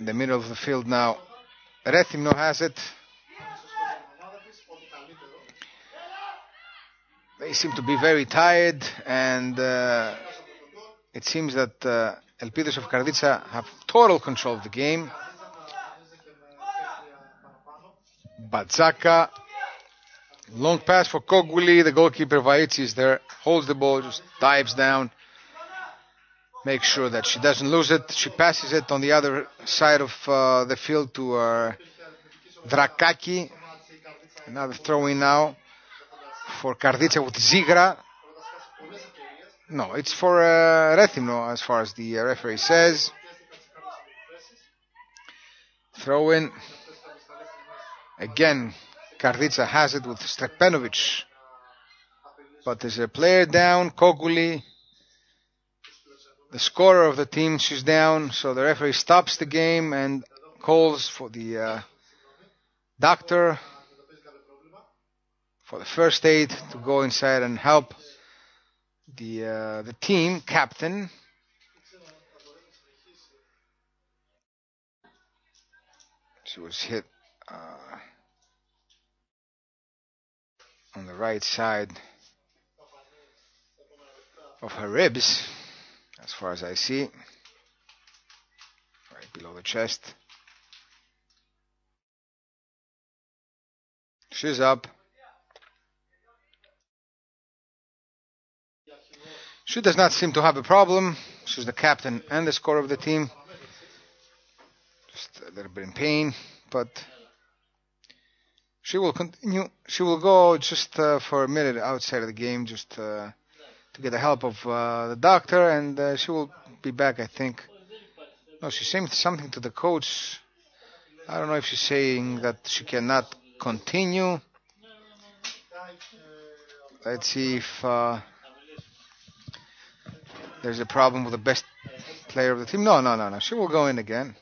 the middle of the field now. Rethymnou has it. They seem to be very tired, and it seems that Elpides of Karditsa have total control of the game. Batzaka, long pass for Koguli. The goalkeeper Vaitsi is there, holds the ball, just dives down, makes sure that she doesn't lose it. She passes it on the other side of the field to Drakaki. Another throw-in now for Karditsa with Zigra. No, it's for Rethymnou as far as the referee says. Throw-in. Again, Karditsa has it with Strepenovic. But there's a player down, Koguli. The scorer of the team, she's down, so the referee stops the game and calls for the doctor for the first aid to go inside and help the team captain. She was hit on the right side of her ribs, as far as I see, right below the chest. She's up. She does not seem to have a problem. She's the captain and the scorer of the team. Just a little bit in pain, but she will continue. She will go just for a minute outside of the game, just to get the help of the doctor, and she will be back, I think. No, she's saying something to the coach. I don't know if she's saying that she cannot continue. Let's see if there's a problem with the best player of the team. No. She will go in again.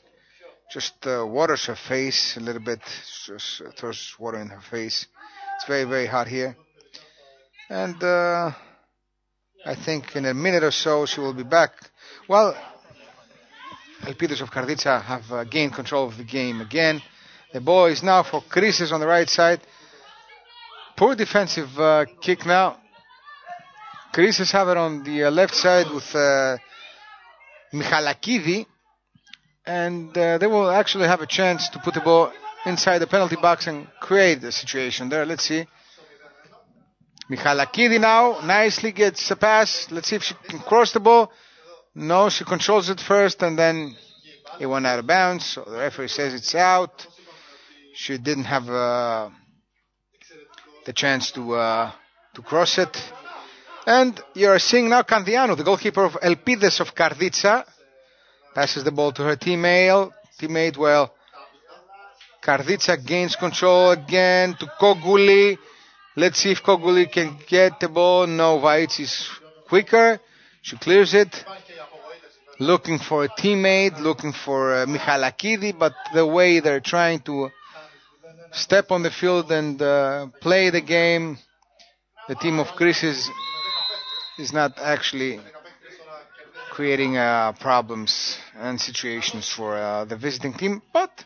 Just waters her face a little bit. Just throws water in her face. It's very, very hot here. And I think in a minute or so she will be back. Well, Elpides of Karditsas have gained control of the game again. The ball is now for Krisses on the right side. Poor defensive kick now. Krisses have it on the left side with Michalakidi. And they will actually have a chance to put the ball inside the penalty box and create a situation there. Let's see. Michalakidi now nicely gets a pass. Let's see if she can cross the ball. No, she controls it first and then it went out of bounds. So the referee says it's out. She didn't have the chance to cross it. And you're seeing now Candiano, the goalkeeper of Elpides of Karditsas, passes the ball to her teammate. Well, Karditsas gains control again to Kogouli. Let's see if Kogouli can get the ball. No, Vaits is quicker. She clears it. Looking for a teammate, looking for Michalakidi, but the way they're trying to step on the field and play the game, the team of Krisses is not actually creating problems and situations for the visiting team, but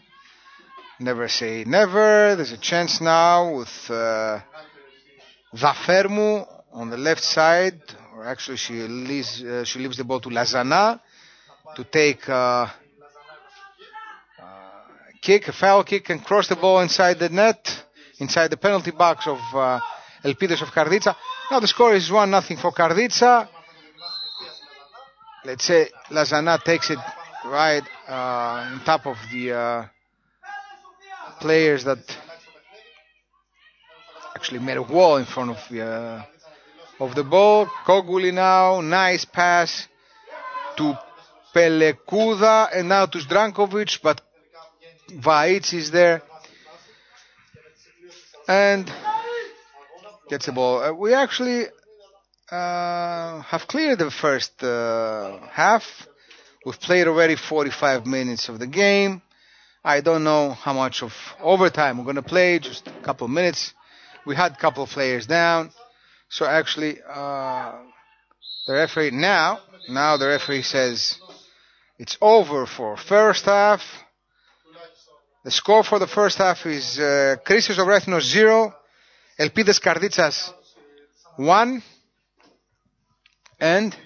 never say never. There's a chance now with Rethymnou on the left side, or actually she leaves the ball to Lazana to take a foul kick and cross the ball inside the net, inside the penalty box of Elpides of Karditsas. Now the score is 1-0 for Karditsas. Let's say Lazana takes it right on top of the players that actually made a wall in front of the ball. Kogouli now, nice pass to Pelekuda and now to Zdrankovic, but Vaits is there and gets the ball. We actually have cleared the first half. We've played already 45 minutes of the game. I don't know how much of overtime we're going to play, just a couple of minutes. We had a couple of players down. So actually, the referee now the referee says it's over for first half. The score for the first half is Krisses Rethymnou 0, Elpides Karditsas 1. And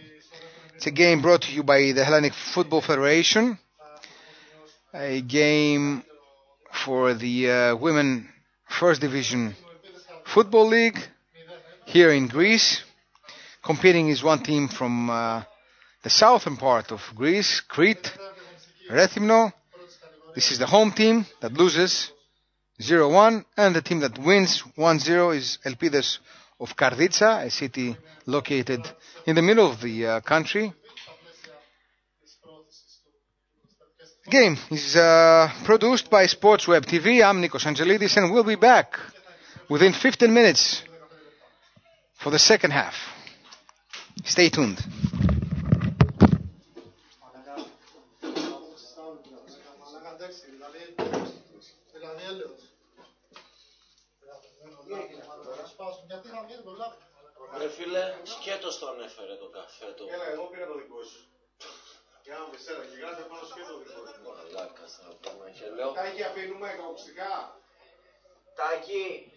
it's a game brought to you by the Hellenic Football Federation. A game for the Women First Division Football League here in Greece. Competing is one team from the southern part of Greece, Crete, Rethymnou. This is the home team that loses 0-1, and the team that wins 1-0 is Elpides of Karditsas, a city located in the middle of the country. The game is produced by Sports Web TV. I'm Nikos Angelidis, and we'll be back within 15 minutes for the second half. Stay tuned. Ρε φίλε, σκέτος τον έφερε το καφέ του. Έλα, εγώ πήρα το δικό σου. Για να με σένα και γράφει πάνω σκέτο δικό σου. Μαλάκας να πούμε και λέω. Τάκη, αφήνουμε ακουστικά. Τάκη,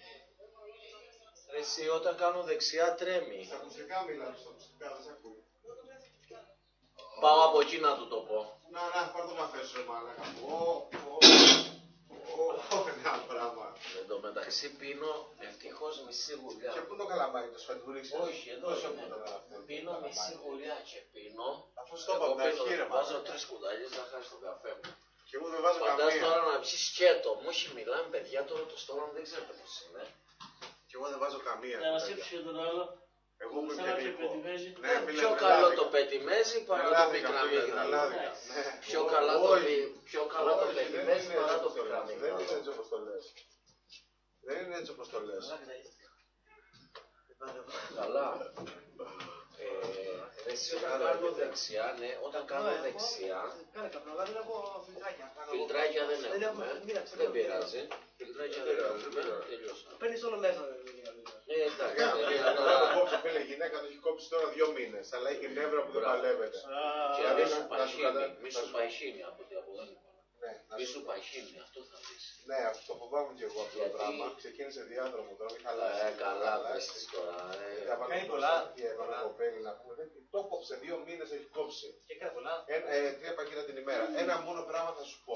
εσύ όταν κάνω δεξιά τρέμει. Στα ακουστικά μιλάμε, στα ακουστικά δεν σε ακούει. Πάω από εκεί να του το πω. Να, πάρ' το καφέ σου, μαλάκα. Ένα πράγμα. Εν τω μεταξύ πίνω ευτυχώς μισή γουλιά. Και πού είναι το καλαμάκι, το σφαντούριξε? Όχι, εδώ πίνω μισή γουλιά και πίνω. Αφού στο είπα από την αρχή, ρε, βάζω 3 κουταλιές να χάσει τον καφέ μου. Και εγώ δεν βάζω καμία. Φαντάζομαι τώρα να ψήσεις σκέτο. Μου όχι μιλάμε παιδιά, τώρα το στόμα μου δεν ξέρετε πώς είναι. Και εγώ δεν βάζω καμία. Να μας έψησε τον άλλο. Εγώ που είμαι λίγο. Πιο καλό το πετιμέζι παρά το πικραμίγδαλο. Πιο καλό το πετιμέζι παρά το πικραμίγδαλο. Δεν είναι έτσι όπως το λες. Δεν είναι έτσι όπως το λες. Καλά. Εσύ όταν κάνω δεξιά, ναι, όταν κάνω δεξιά, φιλτράκια δεν έχουμε, δεν πειράζει. Φιλτράκια δεν έχουμε, τελειώσαμε. Παίρνεις όλο μέσα. Εντάξει. Τώρα το κόψω, φίλε, γυναίκα το έχει κόψει τώρα 2 μήνες, αλλά έχει νεύρα που δεν παλεύεται. Και μη σου παϊσίνει από την αποδόνη. Μη σου παϊσίνει, αυτό θα δεις. Ναι, αυτό το φοβάμαι και εγώ αυτό το πράγμα. Ξεκίνησε διάδρομο τώρα, μην χαλάσει. Καλά, πες της τώρα. Κάνει πολλά. Το κόψε 2 μήνες, έχει κόψει. Και έκανε πολλά. 3 πακέτα την ημέρα. Ένα μόνο πράγμα θα σου πω.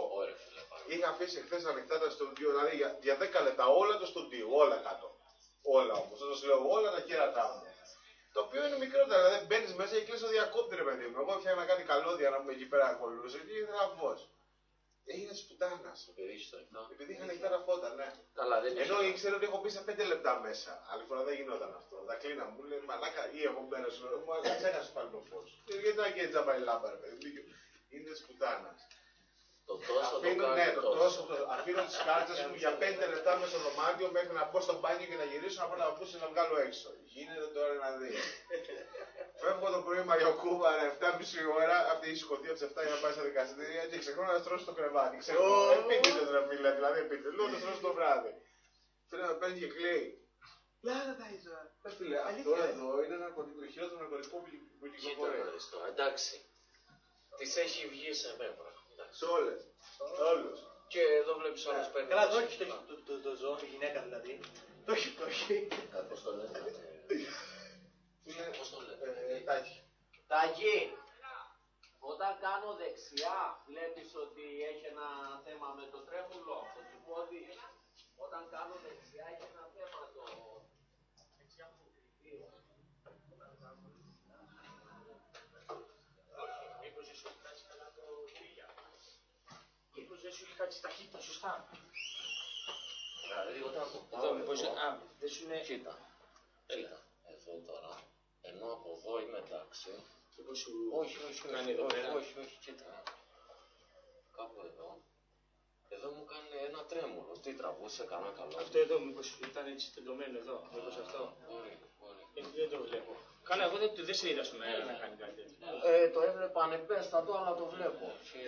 Είχα αφήσει χθες ανοιχτά τα στούντιο, δηλαδή για 10 λεπτά όλα το στούντιο, όλα κάτω. Όλα όμως, όταν σου λέω όλα τα κέρατά μου. Το οποίο είναι μικρότερο, δηλαδή μπαίνεις μέσα και κλείσει το διακόπτη, ρε παιδί μου. Εγώ φτιάχνα κάτι καλώδια να πούμε εκεί πέρα ακολούθησε και ήθελα να φως. Έγινε τη πουτάνα. Επειδή είχαν ανοιχτά τα φώτα, ναι. Ενώ ήξερε ότι έχω μπει σε 5 λεπτά μέσα. Άλλη φορά δεν γινόταν αυτό. Τα κλείνα μου, λέει μαλάκα ή εγώ μπαίνω στο νερό μου, αλλά ξέχασε πάλι το φως. Γιατί να γίνει τζαμπάει λάμπα, ρε παιδί. Είναι τη πουτάνα. Αφήνω τις κάρτες μου για 5 λεπτά μέσα στο δωμάτιο μέχρι να μπω στο μπάνιο και να γυρίσω να πάω να πούσω να βγάλω έξω. Γίνεται τώρα να δει. Φεύγω το πρωί μαγιοκούβα, 7,5 ώρα από τη σκοτία από τις 7 για να πάει στα δικαστήρια και ξεχνώ να στρώσω το κρεβάτι. Ξεχνώ, επίτηδες ρε φίλε, δηλαδή επίτηδες. Λέω να στρώσω το βράδυ. Φίλε να παίρνει και κλαίει. Λάρα τα ίζα. Φίλε, αυτό εδώ είναι το χειρότερο ναρκωτικό που κυκλοφορεί. Εντάξει, τις έχει βγει σε μένα. Σε όλες. Όλους. Και εδώ βλέπεις όλους παίρνει. Καλά, το έχει το ζώο, η γυναίκα δηλαδή. Το έχει. Πώς το λένε. Πώς το λένε. Τάκη. Όταν κάνω δεξιά, βλέπεις ότι έχει ένα θέμα με το τρέμουλο, το τσιπόδι. Όταν κάνω δεξιά, έχει ένα θέμα το δεξιά μου κριτήριο. Μήπως εσύ έχει κάτσει καλά το γυρίγια. Μήπως δεν σου έχει κάτσει ταχύτητα σωστά. Δηλαδή όταν το πάω εδώ, δεν σου είναι... κοίτα, εδώ τώρα, ενώ από εδώ είμαι εντάξει. Όχι, κοίτα. Κάπου εδώ. Εδώ μου κάνει ένα τρέμουλο. Τι τραβούσε, κανένα καλό. Αυτό εδώ μήπως ήταν έτσι τεντωμένο εδώ, μήπως αυτό. Μπορεί. Δεν το βλέπω. Καλά, εγώ δεν σε είδα στον αέρα να κάνει κάτι τέτοιο. Το έβλεπα ανεπέστατο, αλλά το βλέπω.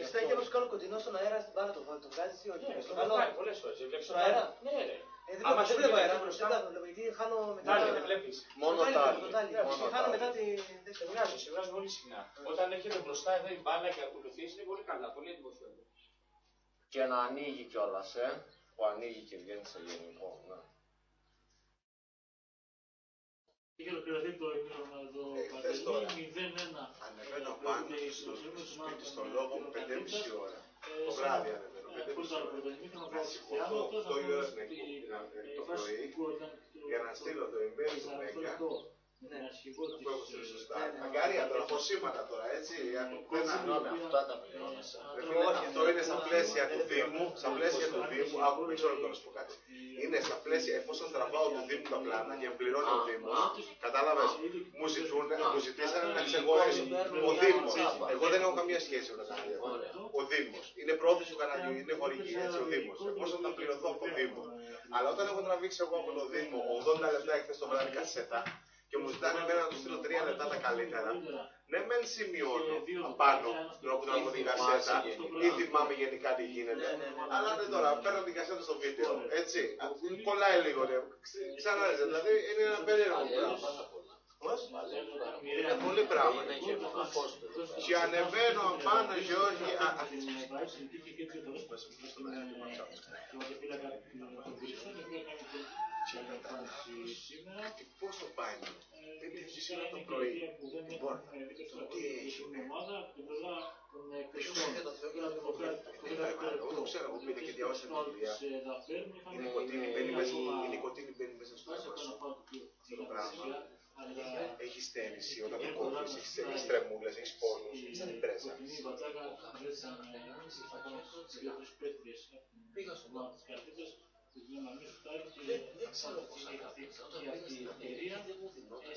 Στέκει όμως κάνω κοντινό στον αέρα, βάλε το βγάζεις ή όχι. Το έχω κάνει πολλές φορές. Βλέπεις στον αέρα. Ναι, ρε. Δεν βλέπω αέρα, γιατί χάνω μετά... Δεν βλέπεις. Μόνο τάλι. Χάνω μετά τη... Σε βγάζουν πολύ συχνά. Όταν έρχεται μπροστά εδώ η μπάλα και ακολουθείς είναι πολύ καλά, πολύ εντυπωσιακό. Και να ανοίγει κιόλας, που ανοίγει και βγαίνει σε γενικό, ναι. Είχε ολοκληρωθεί το Παντελή 0-1. Ανεβαίνω πάνω στο σπίτι στο λόγο μου 5,5 ώρα. Το βράδυ ανεβαίνω 5,5 ώρα. Να σηκωθώ 8 η ώρα στην εκπομπή το πρωί για να στείλω το email μου 10. Το έχω στείλει σωστά. Αγκάρια τώρα, χωσήματα τώρα, έτσι. Αυτά τα πληρώνεις. Αυτό είναι στα πλαίσια του Δήμου. Στα πλαίσια του Δήμου, άκου μισό λεπτό να σου πω κάτι. Είναι στα πλαίσια, εφόσον τραβάω του Δήμου τα πλάνα και πληρώνει ο Δήμος, κατάλαβες, μου ζητήσανε να ξεχωρίσω. Ο Δήμος. Εγώ δεν έχω καμία σχέση με το κανάλι. Ο Δήμος. Είναι πρόθεση του καναλιού, είναι χορηγή, έτσι ο Δήμος. Εφόσον θα πληρωθώ από το Δήμο. Αλλά όταν έχω τραβήξει εγώ από το Δήμο 80 λεπτά εχθές το βράδυ κασέτα, και μου ζητάνε εμένα να του στείλω 3 λεπτά τα καλύτερα. Ναι, μεν σημειώνω απάνω την ώρα που τραβώ την κασέτα ή θυμάμαι γενικά τι γίνεται. Αλλά ναι, τώρα παίρνω την κασέτα στο βίντεο. Έτσι. Κολλάει λίγο. Ξανάρεζε. Δηλαδή είναι ένα περίεργο πράγμα. Είναι πολύ πράγμα. Και ανεβαίνω απάνω, Γιώργη. Πόσο πάει, δεν έχει σήμερα το πρωί την πόρτα. Τι έχει, ποιος είχε το Θεό και να το υποφέρει. Εγώ το ξέρω, εγώ πήγα και διάβασα την Βιβλία. Η νοικοτήνη μπαίνει μέσα στο αίμα σου. Αυτό το πράγμα. Έχεις στένηση όταν το κόβεις, έχεις τρεμούλες, έχεις πόνους, σαν την πρέσα. Πήγα στον Πάπα. Δεν ξέρω πώς θα κάνεις. Όταν πήγα στην Αμερική δεν μου δινόταν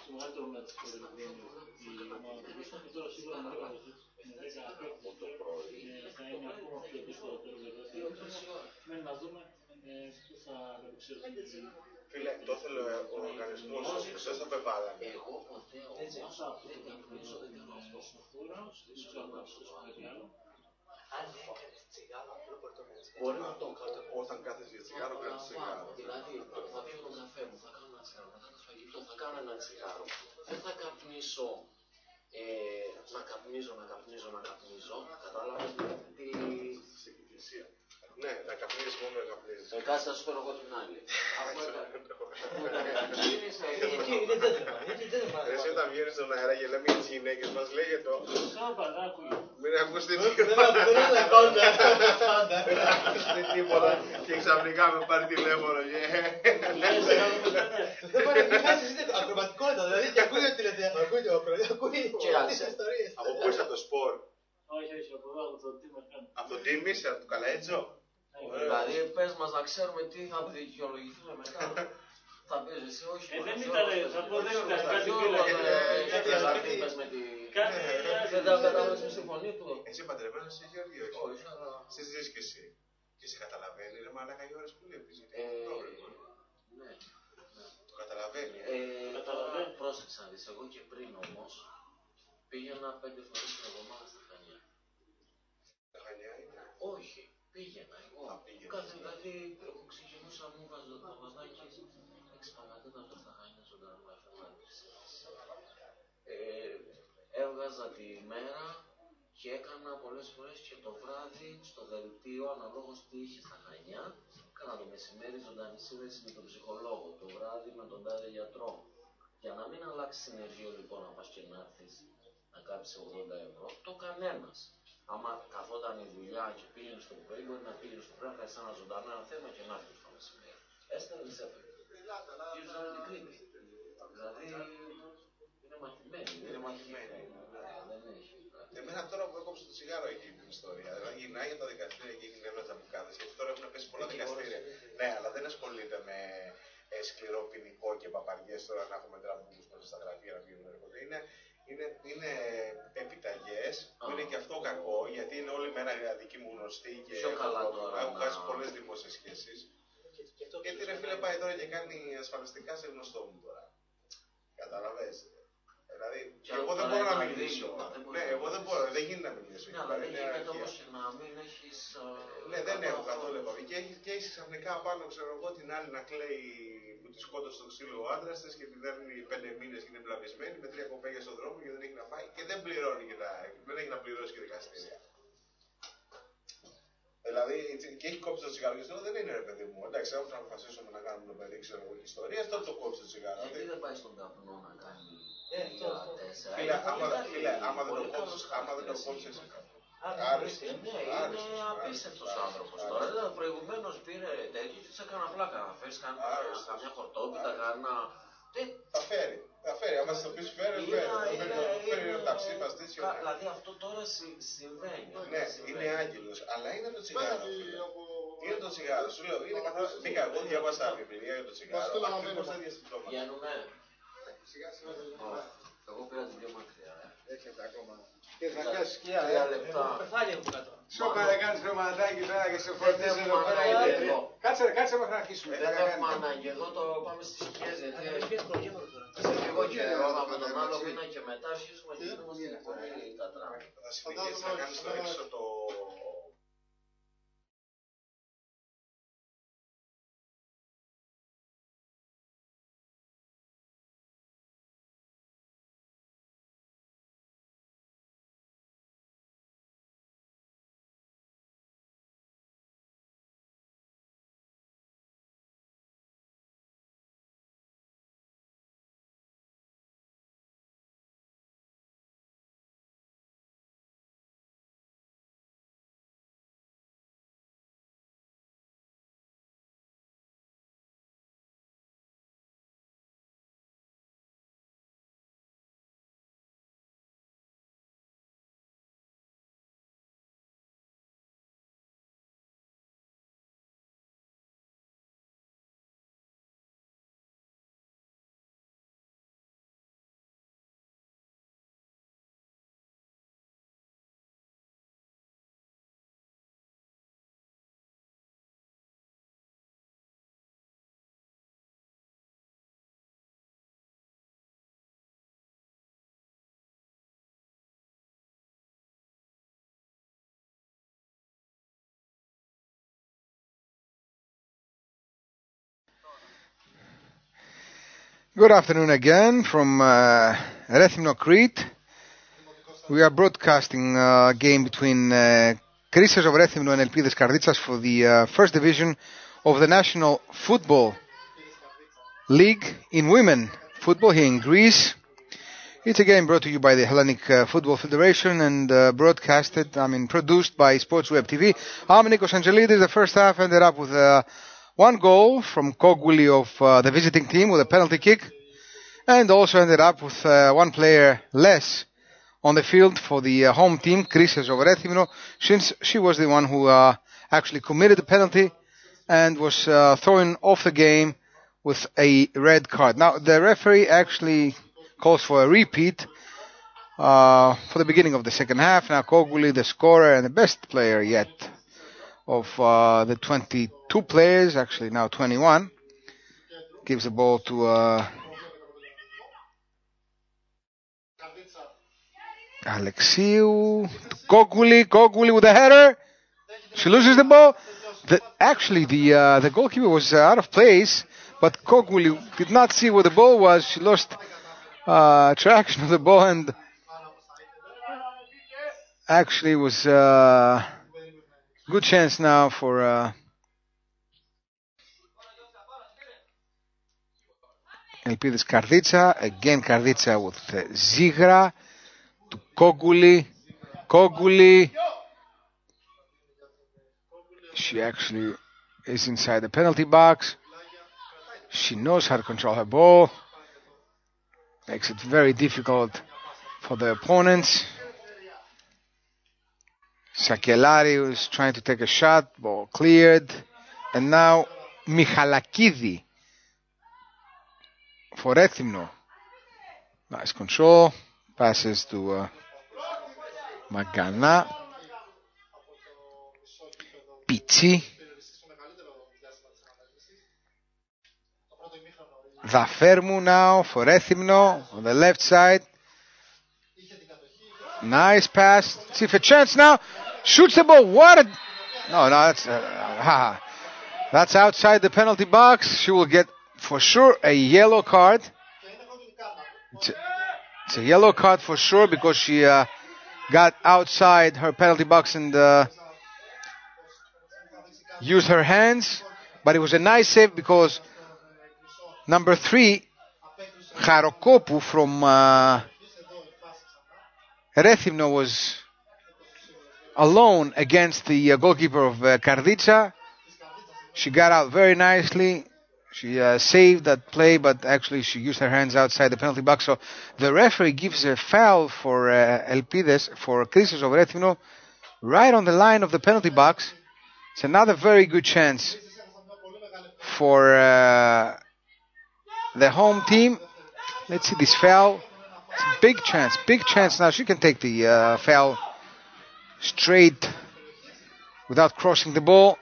το μεγαλύτερο μέρος του Ελληνικού. Από το πρωί θα είναι ακόμα πιο περισσότερο. 2-3 ώρες. Φίλε, το ήθελε ο οργανισμός όμως, δεν θα πεβάλανε. Εγώ ποτέ όμως δεν καπνίζω, δεν κάνω αυτό. Αν έκανες τσιγάρο, απλό μπορεί το κάνεις. Μπορεί να το κάνω. Όταν κάθεσαι για τσιγάρο, κάνεις τσιγάρο. Δηλαδή, θα πιω τον καφέ μου, θα κάνω ένα τσιγάρο, μετά το φαγητό, θα κάνω ένα τσιγάρο. Δεν θα καπνίσω, να καπνίζω. Κατάλαβες τι... Συγκεκριτησία. Ναι, να καπνίζεις μόνο να καπνίζεις. Κάτσε να σου φέρω εγώ την άλλη. Εσύ όταν βγαίνεις στον αέρα και λέμε για τις γυναίκες μας, λέγε το. Μην ακούς την τίποτα και ξαφνικά με πάρει τηλέφωνο. Δεν πάρει τηλέφωνο, ακροματικότητα, δηλαδή και ακούει το τηλέφωνο, ακούει τις ιστορίες. Από πού είσαι από το σπορ? Όχι, από εδώ, από το Τίμερ. Από το Τίμις, από το Καλαέτζο. Δηλαδή, πες μας να ξέρουμε τι θα δικαιολογηθούμε μετά. Θα πεις εσύ, όχι. Δεν ήταν, θα πω δεν ήταν, κάτι δεν τα κατάλαβες με στη φωνή του. Εσύ παντρεμένος είσαι Γεωργία, όχι, αλλά... Εσύ ζεις και εσύ. Και σε καταλαβαίνει, ρε μαλάκα, οι ώρες που λείπεις. Ναι. Το καταλαβαίνει. Πρόσεξα να δεις, εγώ και πριν όμως πήγαινα 5 φορές την εβδομάδα στα Χανιά. Τα Χανιά είναι. Όχι, πήγαινα εγώ. Κάθε δηλαδή, εγώ ξεκινούσα, μου βάζω το βαζάκι 6 παρατέταρτο στα Χανιά ζωντανό, έφερα 3. Έβγαζα τη μέρα και έκανα πολλές φορές και το βράδυ στο δελτίο, αναλόγως τι είχε στα Χανιά. Κάνα το μεσημέρι ζωντανή σύνδεση με τον ψυχολόγο, το βράδυ με τον τάδε γιατρό. Για να μην αλλάξει συνεργείο λοιπόν να πας και να έρθεις να κάψεις 80 ευρώ, το κανένας. Άμα καθόταν η δουλειά και πήγαινε στο πρωί, μπορεί να πήγαινε στο πρωί, να κάνεις ένα ζωντανό ένα θέμα και να έρθεις το μεσημέρι. Έστελνες έφερε. Ήρθα με την Κρήτη. Δηλαδή είναι μαθημένη. Είναι μαθημένη. Δεν έχει. Εμένα τώρα που έκοψε το τσιγάρο έχει την ιστορία. Δηλαδή γυρνάει για τα δικαστήρια και γίνει ένα τζαμπουκάδες. Γιατί τώρα έχουν πέσει πολλά δικαστήρια. Ναι, αλλά δεν ασχολείται με σκληρό ποινικό και παπαριές τώρα να έχουμε τραμπούκους μέσα στα γραφεία να βγαίνουν έρχονται. Είναι επιταγές που είναι και αυτό κακό γιατί είναι όλοι με ένα δική μου γνωστή και έχουν χάσει πολλές δημόσιες σχέσεις. Γιατί ρε φίλε πάει τώρα και κάνει ασφαλιστικά σε γνωστό μου τώρα. Καταλαβες. Δηλαδή, εγώ δεν μπορώ να μιλήσω. Ναι, εγώ δεν μπορώ, δεν γίνεται να μιλήσω. Ναι, αλλά δεν γίνεται όμως και να μην έχεις... Ναι, δεν έχω καθόλου επαφή. Και έχεις ξαφνικά πάνω, ξέρω εγώ, την άλλη να κλαίει που τη σκότωσε στο ξύλο ο άντρας της και τη δέρνει 5 μήνες και είναι βλαβισμένη με 3 κοπέγια στον δρόμο και δεν έχει να φάει και δεν πληρώνει και δεν έχει να πληρώσει και δικαστήρια. Δηλαδή, και έχει κόψει το τσιγάρο και δεν είναι ρε παιδί μου. Εντάξει, άμα θα αποφασίσουμε να κάνουμε το παιδί, ξέρω εγώ, ιστορία, τότε το κόψει το τσιγάρο. Γιατί δεν πάει στον καπνό να κάνει. Φίλε, άμα δεν το κόψεις. Άρεσε. Είναι απίστευτος άνθρωπος τώρα. Δηλαδή, προηγουμένως πήρε τέτοιο και της έκανα πλάκα. Να φέρεις καμιά χορτόπιτα, κανένα. Θα φέρει. Άμα σας το πεις φέρει. Φέρει τα ψήφα τέτοιο. Δηλαδή αυτό τώρα συμβαίνει. Ναι, είναι άγγελος. Αλλά είναι το τσιγάρο. Είναι το τσιγάρο. Σου λέω, είναι καθαρά. Μπήκα, εγώ διάβασα βιβλία για το τσιγάρο. Ακριβώς τα ίδια συμπτώματα. Βγαίνουμε. Εγώ πήρα την πιο μακριά. Έχετε ακόμα. 3 λεπτά. Σώπα δεν κάνεις προγραμματάκι τώρα και σε φορτίζει εδώ πέρα. Κάτσε μέχρι να αρχίσουμε. Δεν έχουμε ανάγκη. Εδώ το πάμε στις σκιές. Γιατί λίγο καιρό από τον άλλο μήνα και μετά αρχίζουμε και γίνουμε στην εκπομπή τα τράμια. Θα συνεχίσεις να κάνεις το έξω το... Good afternoon again from Rethymnou, Crete. We are broadcasting a game between Krisses Rethymnou and Elpides Karditsas for the first division of the National Football League in women football here in Greece. It's a game brought to you by the Hellenic Football Federation and produced by Sports Web TV. I'm Nikos Angelidis. The first half ended up with one goal from Koguli of the visiting team with a penalty kick, and also ended up with one player less on the field for the home team, Krisses Rethymnou, since she was the one who actually committed the penalty and was thrown off the game with a red card. Now, the referee actually calls for a repeat for the beginning of the second half. Now, Koguli, the scorer and the best player yet of the 22 players, actually now 21, gives the ball to Alexiou, to Koguli with a header. She loses the ball. The goalkeeper was out of place, but Koguli did not see where the ball was. She lost traction of the ball and actually was good chance now for Elpides Karditsas. Again Karditsas with Zigra to Koguli. She actually is inside the penalty box. She knows how to control her ball. Makes it very difficult for the opponents. Sakelari was trying to take a shot, ball cleared. And now Michalakidi for Rethymnou. Nice control. Passes to Magana. Pichi. Zafermou now for Rethymnou on the left side. Nice pass. See if a chance now. Shoots the ball. That's outside the penalty box. She will get for sure a yellow card. It's a yellow card for sure because she got outside her penalty box and used her hands. But it was a nice save because number 3, Charokopu from Rethymnou was alone against the goalkeeper of Karditsa. She got out very nicely. She saved that play, but actually she used her hands outside the penalty box. So the referee gives a foul for Elpides, for Krisses Rethymnou, right on the line of the penalty box. It's another very good chance for the home team. Let's see this foul. Big chance now. She can take the foul straight without crossing the ball.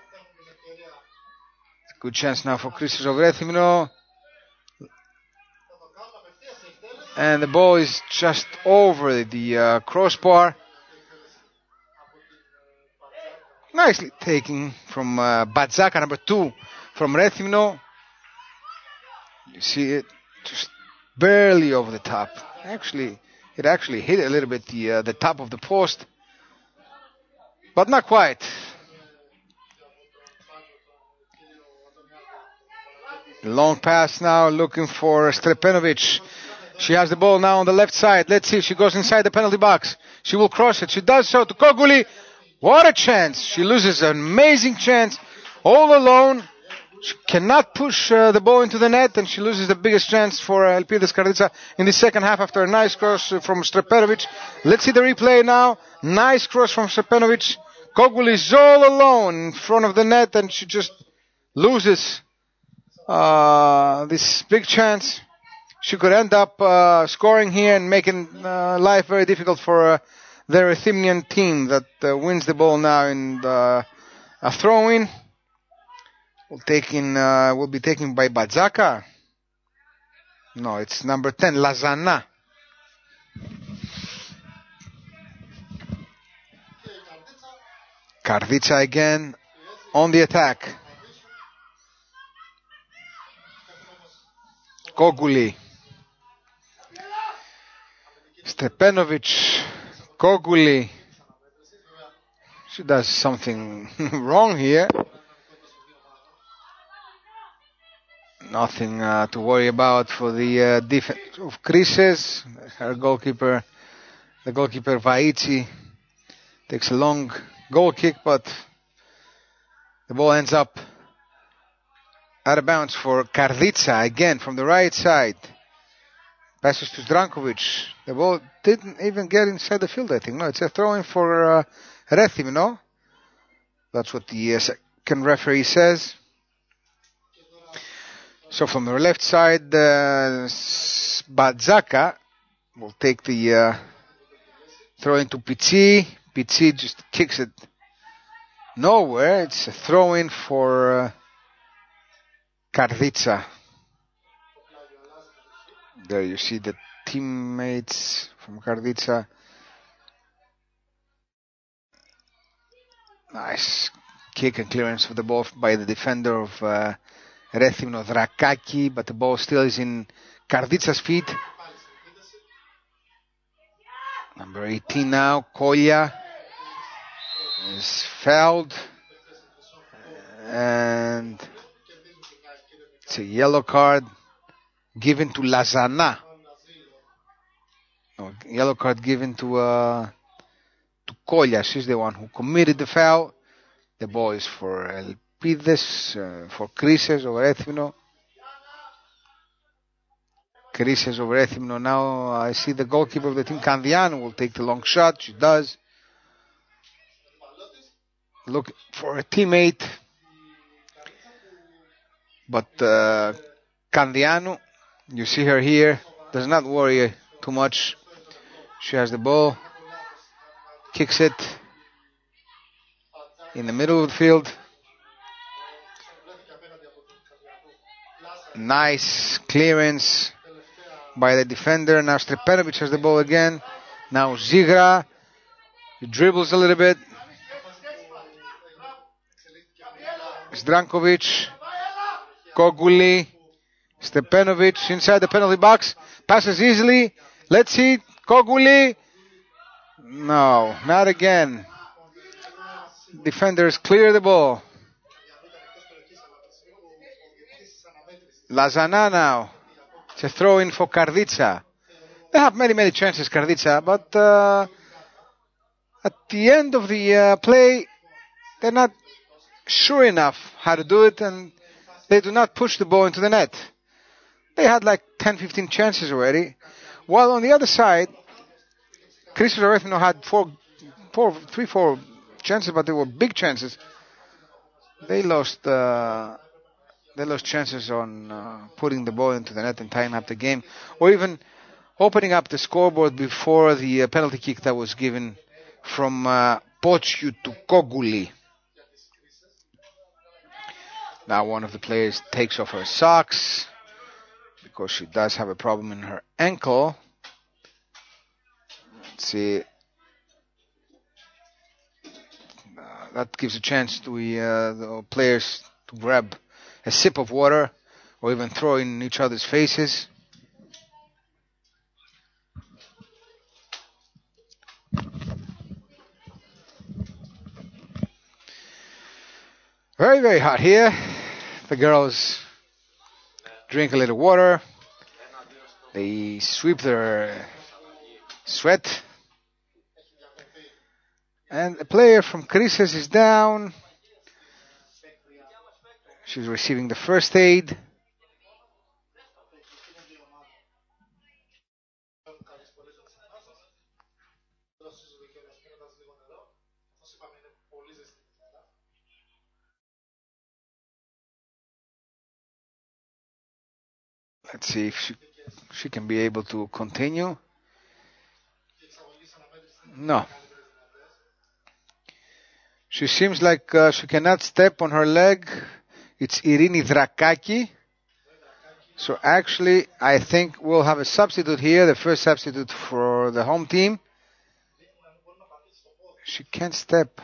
Good chance now for Krisses Rethymnou. And the ball is just over the crossbar. Nicely taken from Badzaka, number 2 from Rethymnou. You see it just barely over the top. It actually hit a little bit the top of the post, but not quite. Long pass now, looking for Strepenovic. She has the ball now on the left side. Let's see if she goes inside the penalty box. She will cross it. She does so to Koguli. What a chance. She loses an amazing chance all alone. She cannot push the ball into the net, and she loses the biggest chance for Elpides Karditsas in the second half after a nice cross from Strepenovic. Let's see the replay now. Nice cross from Strepenovic. Koguli is all alone in front of the net, and she just loses this big chance. She could end up scoring here and making life very difficult for the Rethymnian team that wins the ball now in a throw-in. Will be taken by Badzaka. No, it's number 10, Lazana. Karditsas again on the attack. Koguli. Strepenovic. Koguli. She does something wrong here. Nothing to worry about for the defense of Krisses. Her goalkeeper, the goalkeeper Vaici, takes a long goal kick, but the ball ends up out of bounds for Karditsas again from the right side. Passes to Zdrankovic. The ball didn't even get inside the field, I think. No, it's a throw-in for Rethymnou. That's what the second referee says. So from the left side, Badzaka will take the throw into Pitsi. Pitsi just kicks it nowhere. It's a throw-in for Karditsas. There you see the teammates from Karditsas. Nice kick and clearance of the ball by the defender of Rethymnou, Drakaki, but the ball still is in Karditsas' feet. Number 18 now, Kolya, is fouled. And it's a yellow card given to Lazana. No, yellow card given to Kolya. She's the one who committed the foul. The ball is for Elpides, for Krisses over Rethymnou. Krisses over Rethymnou. Now I see the goalkeeper of the team, Kandianou, will take the long shot. She does. Look for a teammate. But Kandianou, you see her here, does not worry too much. She has the ball, kicks it in the middle of the field. Nice clearance by the defender. Now Strepenovic has the ball again. Now Zigra, he dribbles a little bit. Zdrankovic, Koguli, Strepenovic inside the penalty box, passes easily. Let's see, Koguli. No, not again. Defenders clear the ball. Lazana now. It's a throw in for Karditsas. They have many chances, Karditsas, but at the end of the play, they're not sure enough how to do it, and they do not push the ball into the net. They had like 10-15 chances already. While on the other side, Krisses Rethymnou had 3-4 chances, but they were big chances. They lost chances on putting the ball into the net and tying up the game, or even opening up the scoreboard before the penalty kick that was given from Potsiou to Kogouli. Now one of the players takes off her socks because she does have a problem in her ankle. Let's see. That gives a chance to the players to grab a sip of water or even throw in each other's faces. Very, very hot here. The girls drink a little water. They sweep their sweat. And a player from Krisses is down. She's receiving the first aid. Let's see if she can be able to continue. No. She seems like she cannot step on her leg. It's Irini Drakaki. So actually, I think we'll have a substitute here, the first substitute for the home team. She can't step.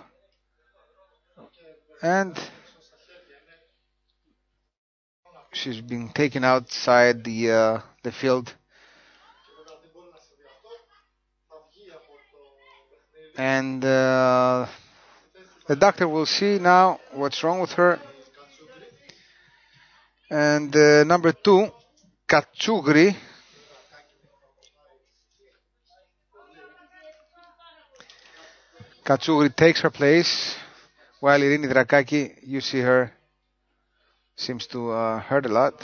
And she's being taken outside the field. And the doctor will see now what's wrong with her. And number 2, Katsougri. Katsougri takes her place, while Irini Drakaki, you see her, seems to hurt a lot.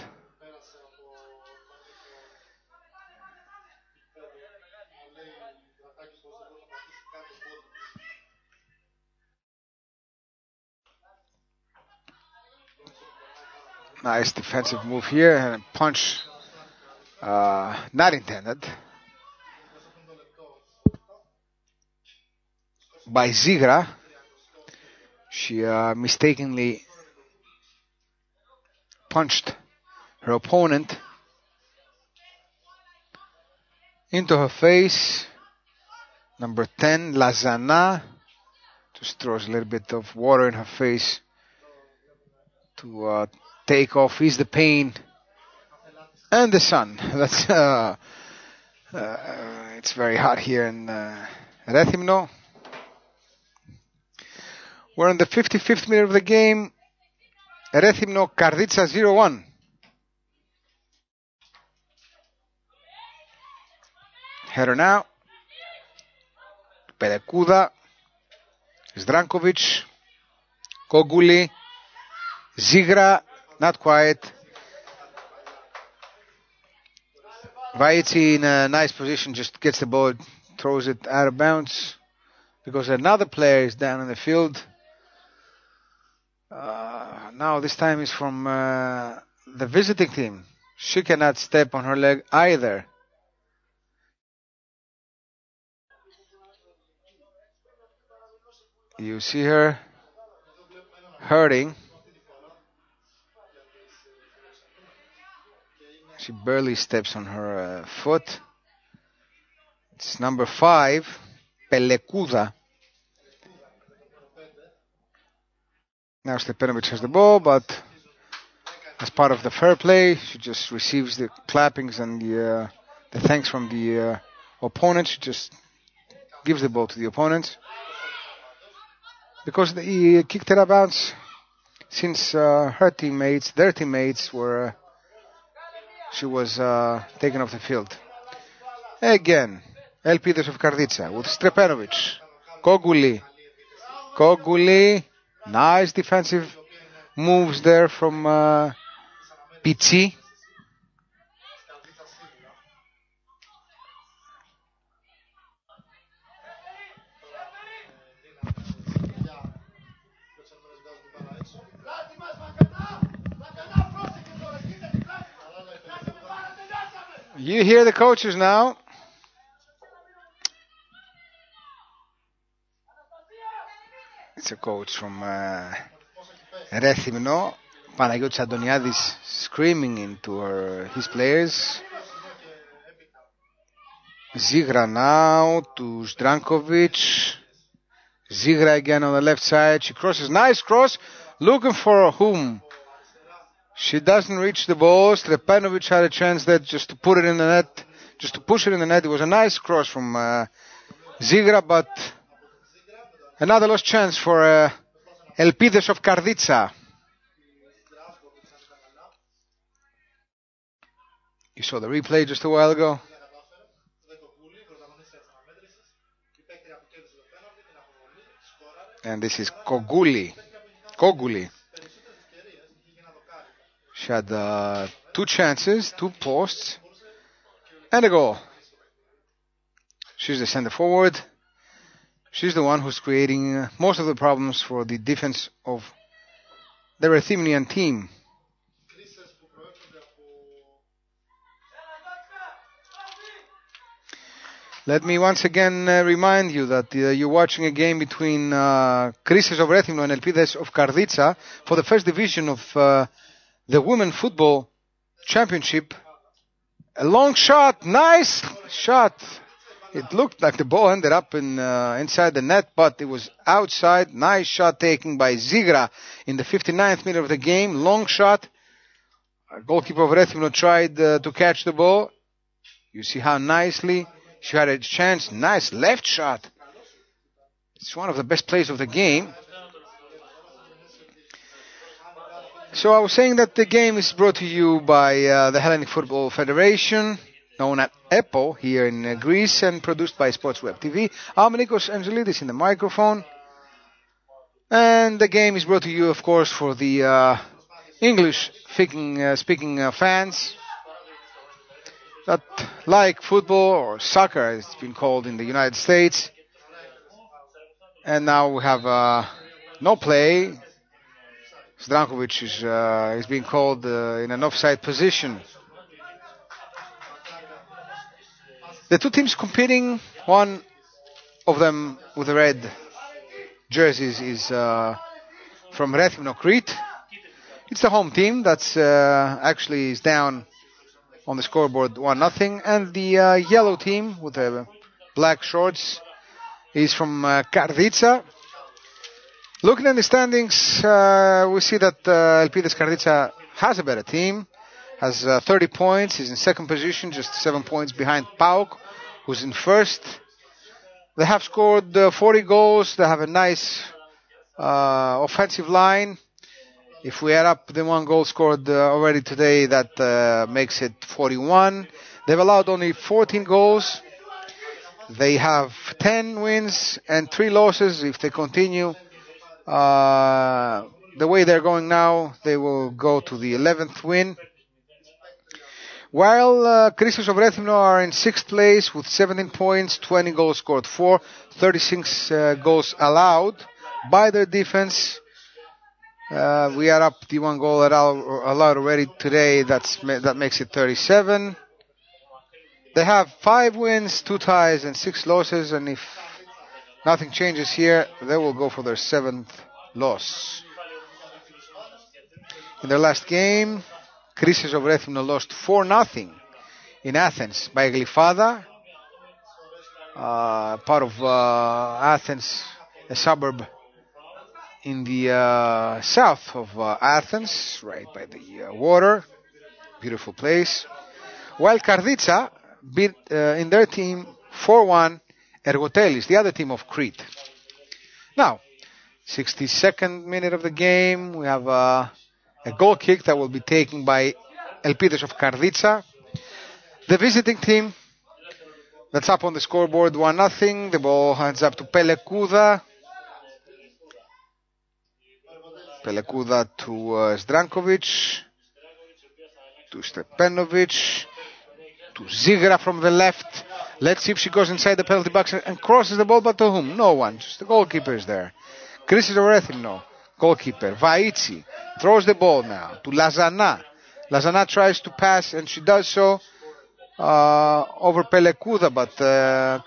Nice defensive move here, and a punch not intended by Zigra. She mistakenly punched her opponent into her face. Number 10, Lazana, just throws a little bit of water in her face to take off, ease the pain and the sun. That's it's very hot here in Rethymnou. We're in the 55th minute of the game. Rethymnou Karditsas 0-1. Header now. Pelekuda, Zdrankovic, Kogouli, Zigra, not quite. Vaici in a nice position, just gets the ball, throws it out of bounds because another player is down in the field. Now this time is from the visiting team. She cannot step on her leg either. You see her hurting. She barely steps on her foot. It's number 5, Pelekuda. Now Stepanovic has the ball, but as part of the fair play, she just receives the clappings and the thanks from the opponent. She just gives the ball to the opponent. Because he kicked it out of bounds since their teammates were, she was taken off the field. Again, Elpides of Karditsas with Stepanovic, Kogouli, nice defensive moves there from Pichi. You hear the coaches now. It's a coach from Rethymnou. Panagiotis Antoniadis screaming into his players. Zigra now to Zdrankovic. Zigra again on the left side. She crosses. Nice cross. Looking for whom? She doesn't reach the ball. Strepanovic had a chance there just to put it in the net. Just to push it in the net. It was a nice cross from Zigra, but another lost chance for Elpides of Karditsas. You saw the replay just a while ago. And this is Kogouli. She had 2 chances, 2 posts, and a goal. She's the center forward. She's the one who's creating most of the problems for the defense of the Rethymnian team. Let me once again remind you that you're watching a game between Krisses of Rethymnou and Elpides of Karditsas for the first division of the Women Football Championship. A long shot, nice shot. It looked like the ball ended up inside the net, but it was outside. Nice shot taken by Zigra in the 59th minute of the game. Long shot. Goalkeeper of Rethymnou tried to catch the ball. You see how nicely she had a chance. Nice left shot. It's one of the best plays of the game. So I was saying that the game is brought to you by the Hellenic Football Federation, known as EPO here in Greece, and produced by Sports Web TV. I'm Nikos Angelidis in the microphone. And the game is brought to you, of course, for the English-speaking fans that like football or soccer, as it's been called in the United States. And now we have no play. Zdrankovic is being called in an offside position. The 2 teams competing, one of them with the red jerseys is from Rethymnou, Crete. It's the home team that's actually is down on the scoreboard 1-0, and the yellow team with the black shorts is from Karditsas. Looking at the standings, we see that Elpides Karditsas has a better team, has 30 points, is in second position, just 7 points behind PAOK, who's in first. They have scored 40 goals, they have a nice offensive line. If we add up the 1 goal scored already today, that makes it 41. They've allowed only 14 goals. They have 10 wins and 3 losses. If they continue the way they're going now, they will go to the 11th win. While Krisses of Rethymnou are in 6th place with 17 points, 20 goals scored for, 36 goals allowed by their defense. We are up the 1 goal allowed already today. That makes it 37. They have 5 wins, 2 ties, and 6 losses. And if nothing changes here, they will go for their 7th loss. In their last game, Krisses of Rethymnou lost 4-0 in Athens by Glyfada, part of Athens, a suburb in the south of Athens, right by the water. Beautiful place. While Karditsas beat in their team 4-1 Ergotelis, the other team of Crete. Now, 62nd minute of the game, we have a goal kick that will be taken by Elpides of Karditsas. The visiting team, that's up on the scoreboard 1-0. The ball hands up to Pelekuda. Pelekuda to Zdrankovic, to Strepanovic, to Zigra from the left. Let's see if she goes inside the penalty box and crosses the ball, but to whom? No one, just the goalkeeper is there. Krisses of Rethymnou, goalkeeper. Vaitsi throws the ball now to Lazana. Lazana tries to pass, and she does so over Pelekuda, but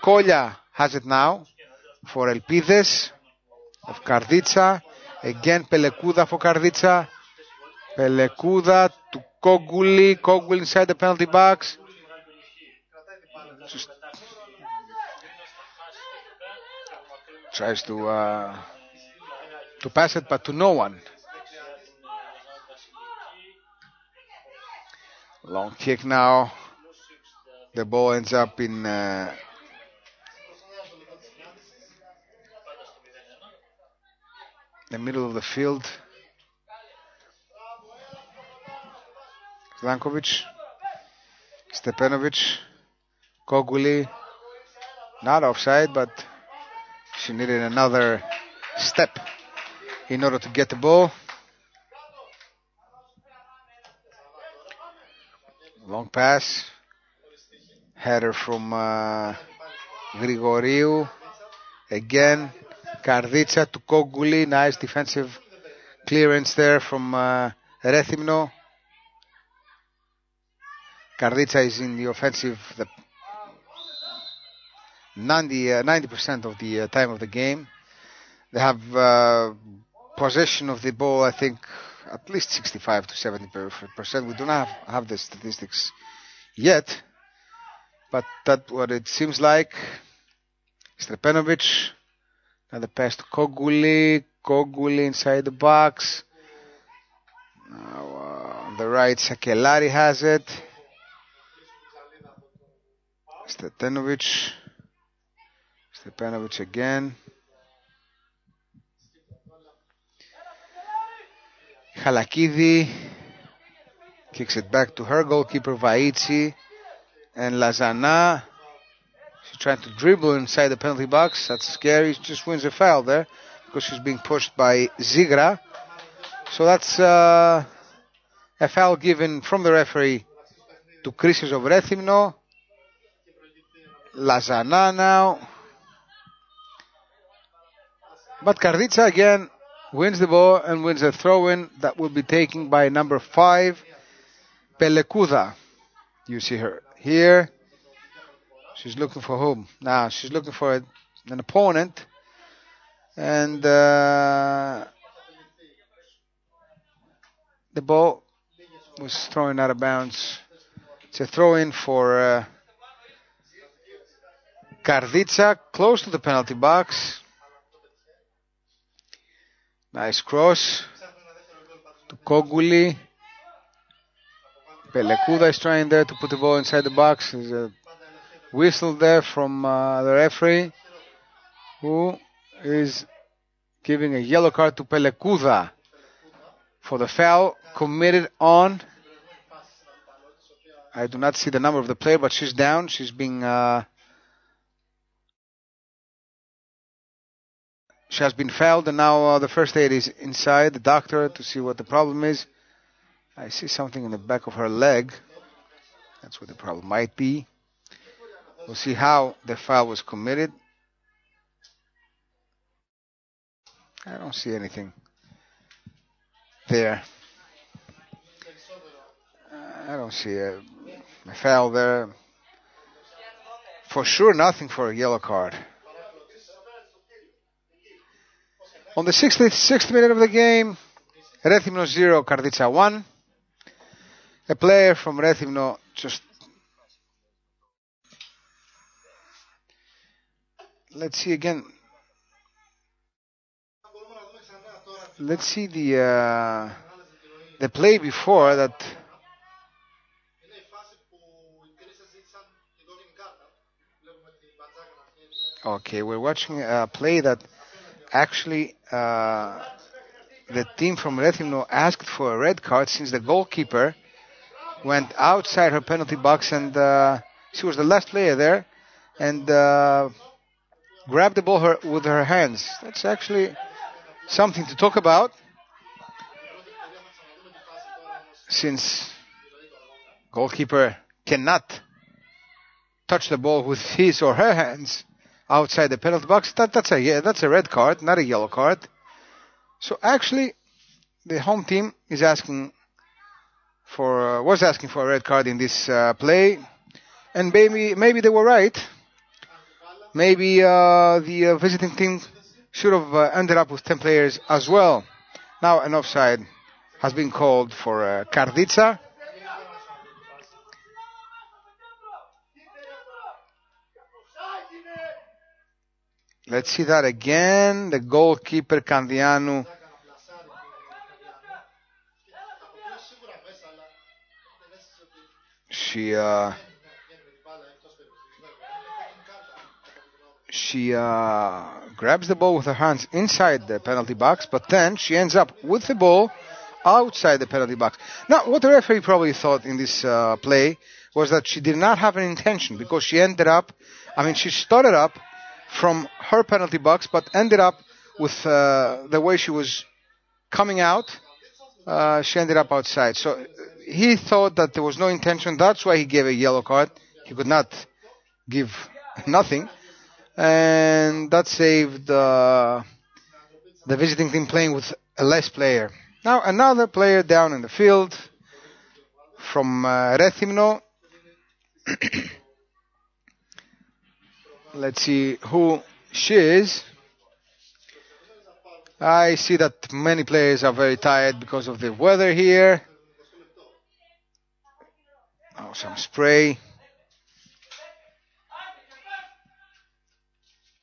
Kolya has it now for Elpides. of Karditsa. Again, Pelekuda for Karditsa. Pelekuda to Kogouli. Kogouli inside the penalty box. Just tries to pass it, but to no one. Long kick now. The ball ends up in the middle of the field. Zlankovic, Stepanovic, Kogouli. Not offside, but she needed another step in order to get the ball. Long pass. Header from Grigoriou. Again, Karditsa to Kogouli. Nice defensive clearance there from Rethymnou. Karditsa is in the offensive 90% of the time of the game. They have possession of the ball, I think, at least 65 to 70%. We do not have the statistics yet, but that's what it seems like. Stepanovic, another pass to Kogouli. Kogouli inside the box. Now, on the right, Sakelari has it. Stepanovic again. Halakidi kicks it back to her goalkeeper Vaitsi, and Lazana. She's trying to dribble inside the penalty box. That's scary. She just wins a foul there because she's being pushed by Zigra. So that's a foul given from the referee to Krisses Rethymnou. Lazana now. But Karditsa again wins the ball and wins a throw-in that will be taken by number 5, Pelekuda. You see her here. She's looking for whom? Now she's looking for an opponent. And the ball was thrown out of bounds. It's a throw-in for Karditsa, close to the penalty box. Nice cross to Kogouli. Pelekuda is trying there to put the ball inside the box. There's a whistle there from the referee, who is giving a yellow card to Pelekuda for the foul committed on. I do not see the number of the player, but she's down. She's being she has been fouled, and now the first aid is inside, the doctor, to see what the problem is. I see something in the back of her leg. That's what the problem might be. We'll see how the foul was committed. I don't see anything there. I don't see a foul there. For sure, nothing for a yellow card. On the 66th minute of the game, Rethymnou 0, Karditsa 1. A player from Rethymnou just... Let's see again. Let's see the play before that. Okay, we're watching a play that actually the team from Rethymnou asked for a red card since the goalkeeper went outside her penalty box, and she was the last player there, and grabbed the ball with her hands. That's actually something to talk about, since goalkeeper cannot touch the ball with his or her hands outside the penalty box. That's a red card, not a yellow card. So actually, the home team is was asking for a red card in this play, and maybe they were right. Maybe the visiting team should have ended up with 10 players as well. Now an offside has been called for Karditsa. Let's see that again. The goalkeeper Kandianou. She grabs the ball with her hands inside the penalty box, but then she ends up with the ball outside the penalty box. Now, what the referee probably thought in this play was that she did not have an intention, because she started up from her penalty box, but ended up with the way she was coming out, she ended up outside. So he thought that there was no intention. That's why he gave a yellow card. He could not give nothing. And that saved the visiting team playing with a less player. Now another player down in the field from Rethymnou. Let's see who she is. I see that many players are very tired because of the weather here. Oh, some spray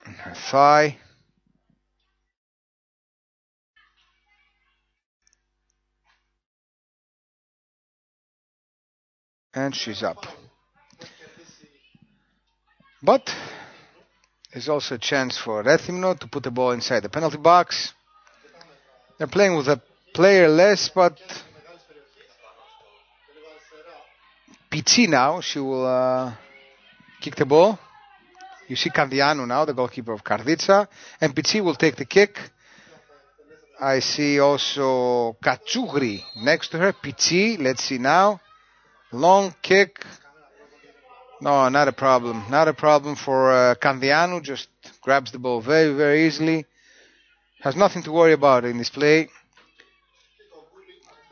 on her thigh. And she's up. But there's also a chance for Rethymnou to put the ball inside the penalty box. They're playing with a player less, but Pitsi now, she will kick the ball. You see Kandianou now, the goalkeeper of Karditsa, and Pitsi will take the kick. I see also Katsougri next to her. Pitsi, let's see now. Long kick. No, not a problem. Not a problem for Kandianou. Just grabs the ball very, very easily. Has nothing to worry about in this play.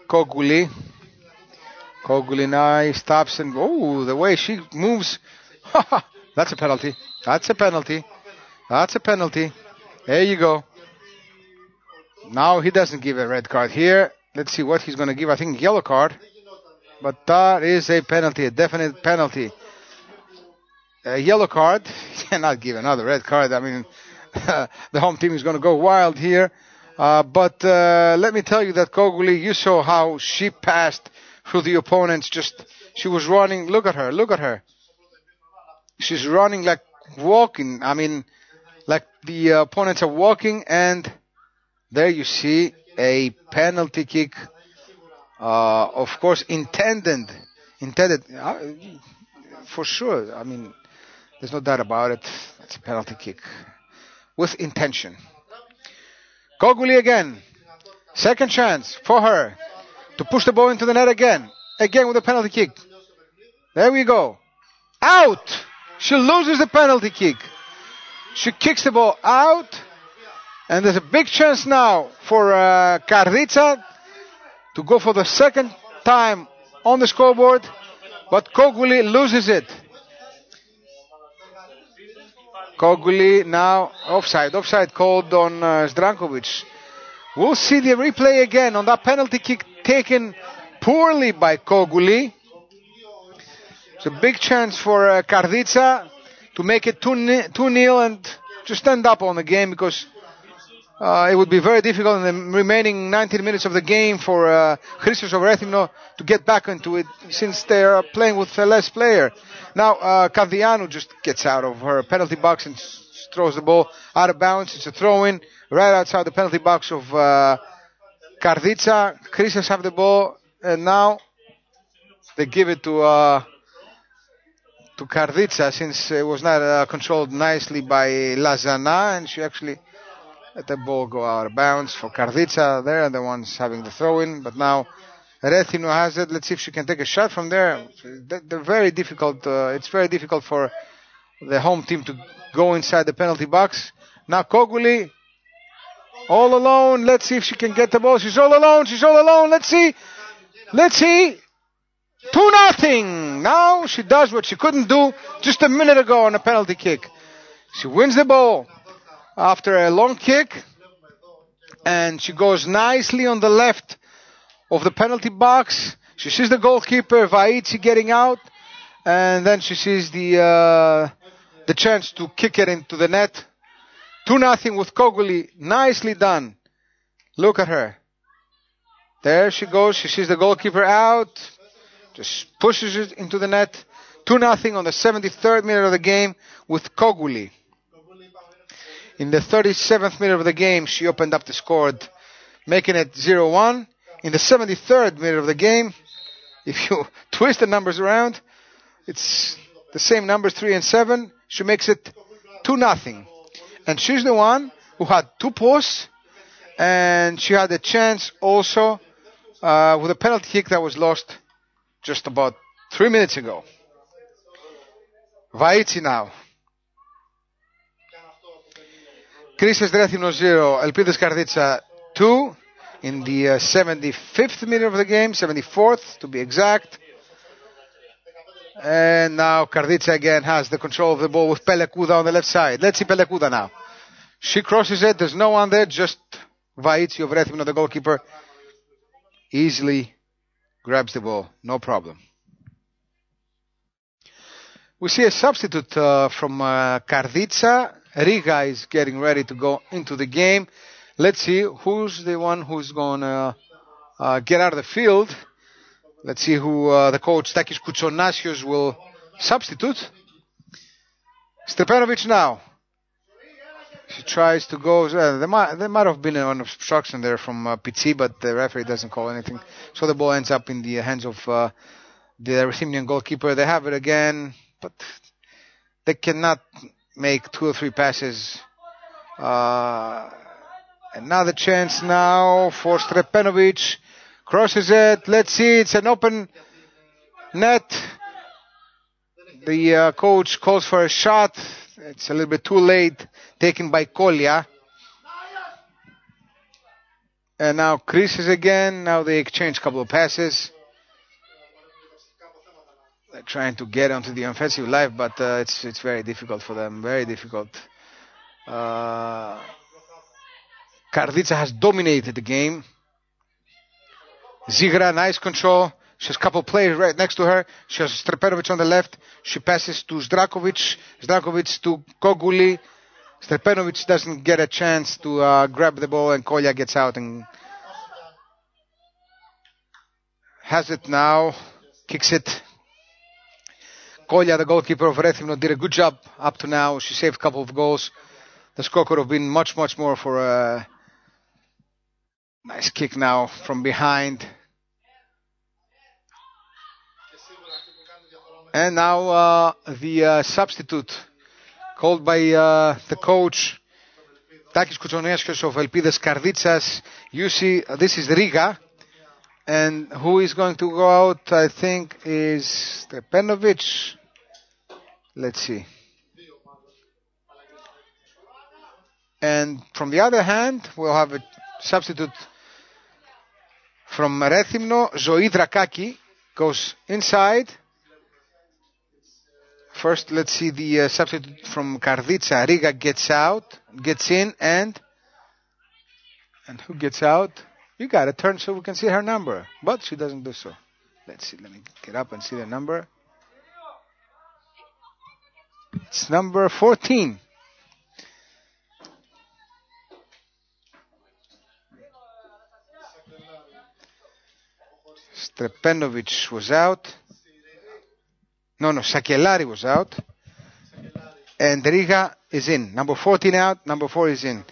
Kogouli now, he stops and, oh, the way she moves. That's a penalty. That's a penalty. That's a penalty. There you go. Now he doesn't give a red card here. Let's see what he's going to give. I think yellow card. But that is a penalty, a definite penalty. A yellow card. He cannot give another red card. I mean, the home team is going to go wild here. But let me tell you that Kogouli, you saw how she passed through the opponents. She was running. Look at her. Look at her. She's running like walking. I mean, like the opponents are walking. And there you see a penalty kick. Of course, intended for sure. I mean, there's no doubt about it. It's a penalty kick with intention. Kogouli again. Second chance for her to push the ball into the net again. Again with a penalty kick. There we go. Out! She loses the penalty kick. She kicks the ball out. And there's a big chance now for Karditsa to go for the second time on the scoreboard. But Kogouli loses it. Kogouli now offside. Offside called on Zdrankovic. We'll see the replay again on that penalty kick taken poorly by Kogouli. It's a big chance for Karditsa to make it 2-0 and just stand up on the game, because it would be very difficult in the remaining 19 minutes of the game for Krisses Rethymnou to get back into it, since they're playing with a less player. Now Kandianou just gets out of her penalty box and throws the ball out of bounds. It's a throw-in right outside the penalty box of Karditsa. Krisses have the ball, and now they give it to Karditsa, since it was not controlled nicely by Lazana, and she actually let the ball go out of bounds for Karditsa. They're the ones having the throw-in, but now Rethymnou has it. Let's see if she can take a shot from there. They're very difficult. It's very difficult for the home team to go inside the penalty box. Now Kogouli, all alone. Let's see if she can get the ball. She's all alone. She's all alone. Let's see. Let's see. 2-0. Now she does what she couldn't do just a minute ago on a penalty kick. She wins the ball. after a long kick. And she goes nicely on the left of the penalty box. She sees the goalkeeper, Vaitsi, getting out. And then she sees the chance to kick it into the net. 2-0 with Koguli. Nicely done. Look at her. There she goes. She sees the goalkeeper out. Just pushes it into the net. 2-0 on the 73rd minute of the game with Koguli. In the 37th minute of the game, she opened up the score, making it 0-1. In the 73rd minute of the game, if you twist the numbers around, it's the same numbers, 3 and 7. She makes it 2-0. And she's the one who had 2 posts, and she had a chance also with a penalty kick that was lost just about 3 minutes ago. Vaitsi now. Krisses Rethymnou 0, Elpides Karditsas 2 in the 75th minute of the game, 74th to be exact. And now Karditsas again has the control of the ball with Pelekuda on the left side. Let's see Pelekuda now. She crosses it, there's no one there, just Vaitsi of Rethymnou, the goalkeeper, easily grabs the ball, no problem. We see a substitute from Karditsas. Riga is getting ready to go into the game. Let's see who's the one who's going to get out of the field. Let's see who the coach Takis Koutsonasios will substitute. Stepanovic now. She tries to go. There might have been an obstruction there from Pitsi, but the referee doesn't call anything. So the ball ends up in the hands of the Rethymnian goalkeeper. They have it again, but they cannot make 2 or 3 passes. Another chance now for Stepanovic. Crosses it. Let's see. It's an open net. The coach calls for a shot. It's a little bit too late. Taken by Kolya. And now Krisses again. Now they exchange a couple of passes. They're trying to get onto the offensive line, but it's very difficult for them. Very difficult. Karditsas has dominated the game. Zigra, nice control. She has a couple of players right next to her. She has Stepanovic on the left. She passes to Zdrakovic. Zdrakovic to Koguli. Stepanovic doesn't get a chance to grab the ball, and Kolya gets out and has it now. Kicks it. Kolya, the goalkeeper of Rethymnou, did a good job up to now. She saved a couple of goals. The score could have been much, much more for a nice kick now from behind. And now the substitute called by the coach Takis Koutsonasios of Elpides Karditsas. You see, this is Riga. And who is going to go out, I think, is Stepanovic. Let's see. And from the other hand, we'll have a substitute from Rethymnou. Zoe Drakaki goes inside. First, let's see the substitute from Karditsas. Riga gets in, and who gets out? You got to turn so we can see her number, but she doesn't do so. Let's see. Let me get up and see the number. It's number 14. Stepanovic was out. No, Sakelari was out. And Riga is in. Number 14 out, number 4 is in.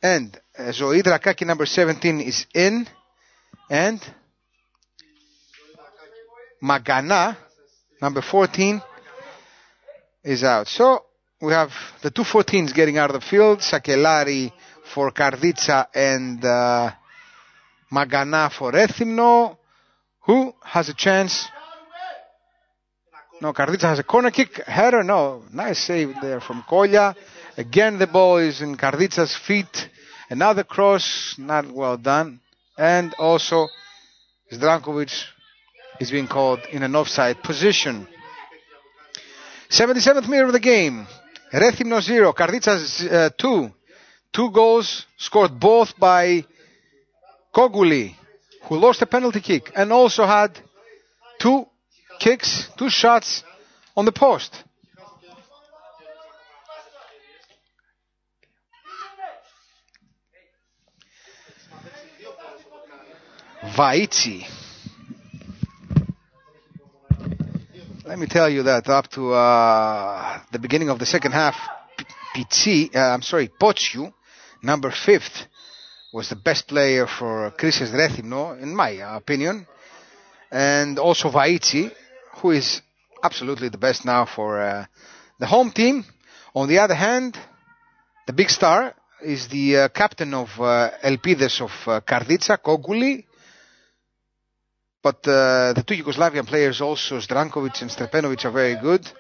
And Zoe Drakaki, number 17, is in. And Magana, number 14, is out. So we have the 2 14s getting out of the field. Sakelari for Karditsas and Magana for Rethymnou. Who has a chance? No, Karditsas has a corner kick. Header, no. Nice save there from Kolya. Again, the ball is in Karditsas' feet. Another cross, not well done. And also, Zdrakovic is being called in an offside position. 77th minute of the game. Rethymnou 0, Karditsas 2. 2 goals scored both by Kogouli, who lost a penalty kick and also had 2 kicks, 2 shots on the post. Vaitsi. Let me tell you that up to the beginning of the second half, Potsiu, number 5th, was the best player for Krisses Rethymnou, in my opinion. And also Vaitsi, who is absolutely the best now for the home team. On the other hand, the big star is the captain of Elpides Karditsas, Kogouli. But the 2 Yugoslavian players, also Zdrankovic and Strepenovic, are very good.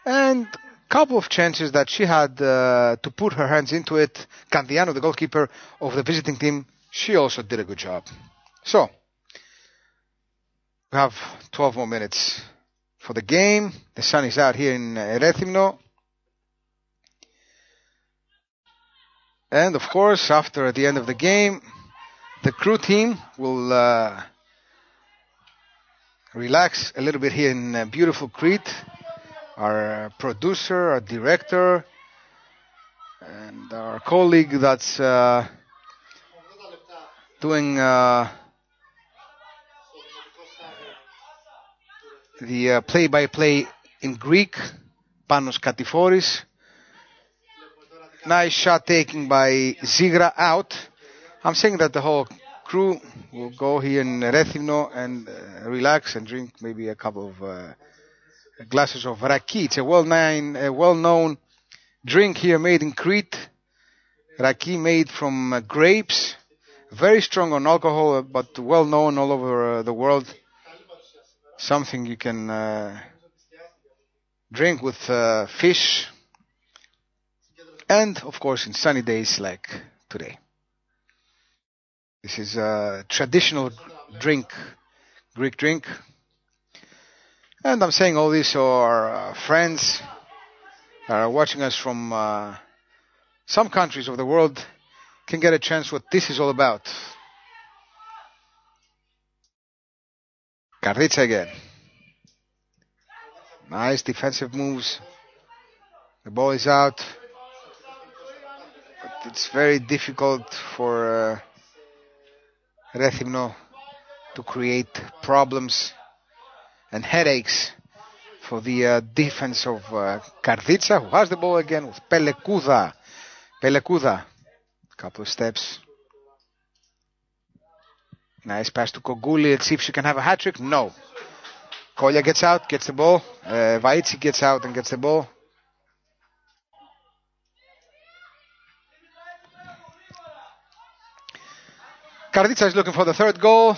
And a couple of chances that she had to put her hands into it. Candiano, the goalkeeper of the visiting team, she also did a good job. So, we have 12 more minutes for the game. The sun is out here in Rethymnou. And of course, after the end of the game, the crew team will relax a little bit here in beautiful Crete. Our producer, our director, and our colleague that's doing the play-by-play in Greek, Panos Katiforis. Nice shot taken by Zigra out. I'm saying that the whole crew will go here in Rethymnou and relax and drink maybe a couple of glasses of raki. It's a well-known drink here made in Crete. Raki made from grapes, very strong on alcohol, but well-known all over the world. Something you can drink with fish, and of course in sunny days like today. This is a traditional drink, Greek drink. And I'm saying all this so our friends that are watching us from some countries of the world can get a chance what this is all about. Karditsas again. Nice defensive moves. The ball is out. But it's very difficult for Rethymnou to create problems and headaches for the defense of Karditsas, who has the ball again with Pelekouda. Couple of steps. Nice pass to Kogouli. Let's see if she can have a hat-trick. No. Kolya gets out, gets the ball. Vaitsi gets out and gets the ball. Karditsas is looking for the third goal.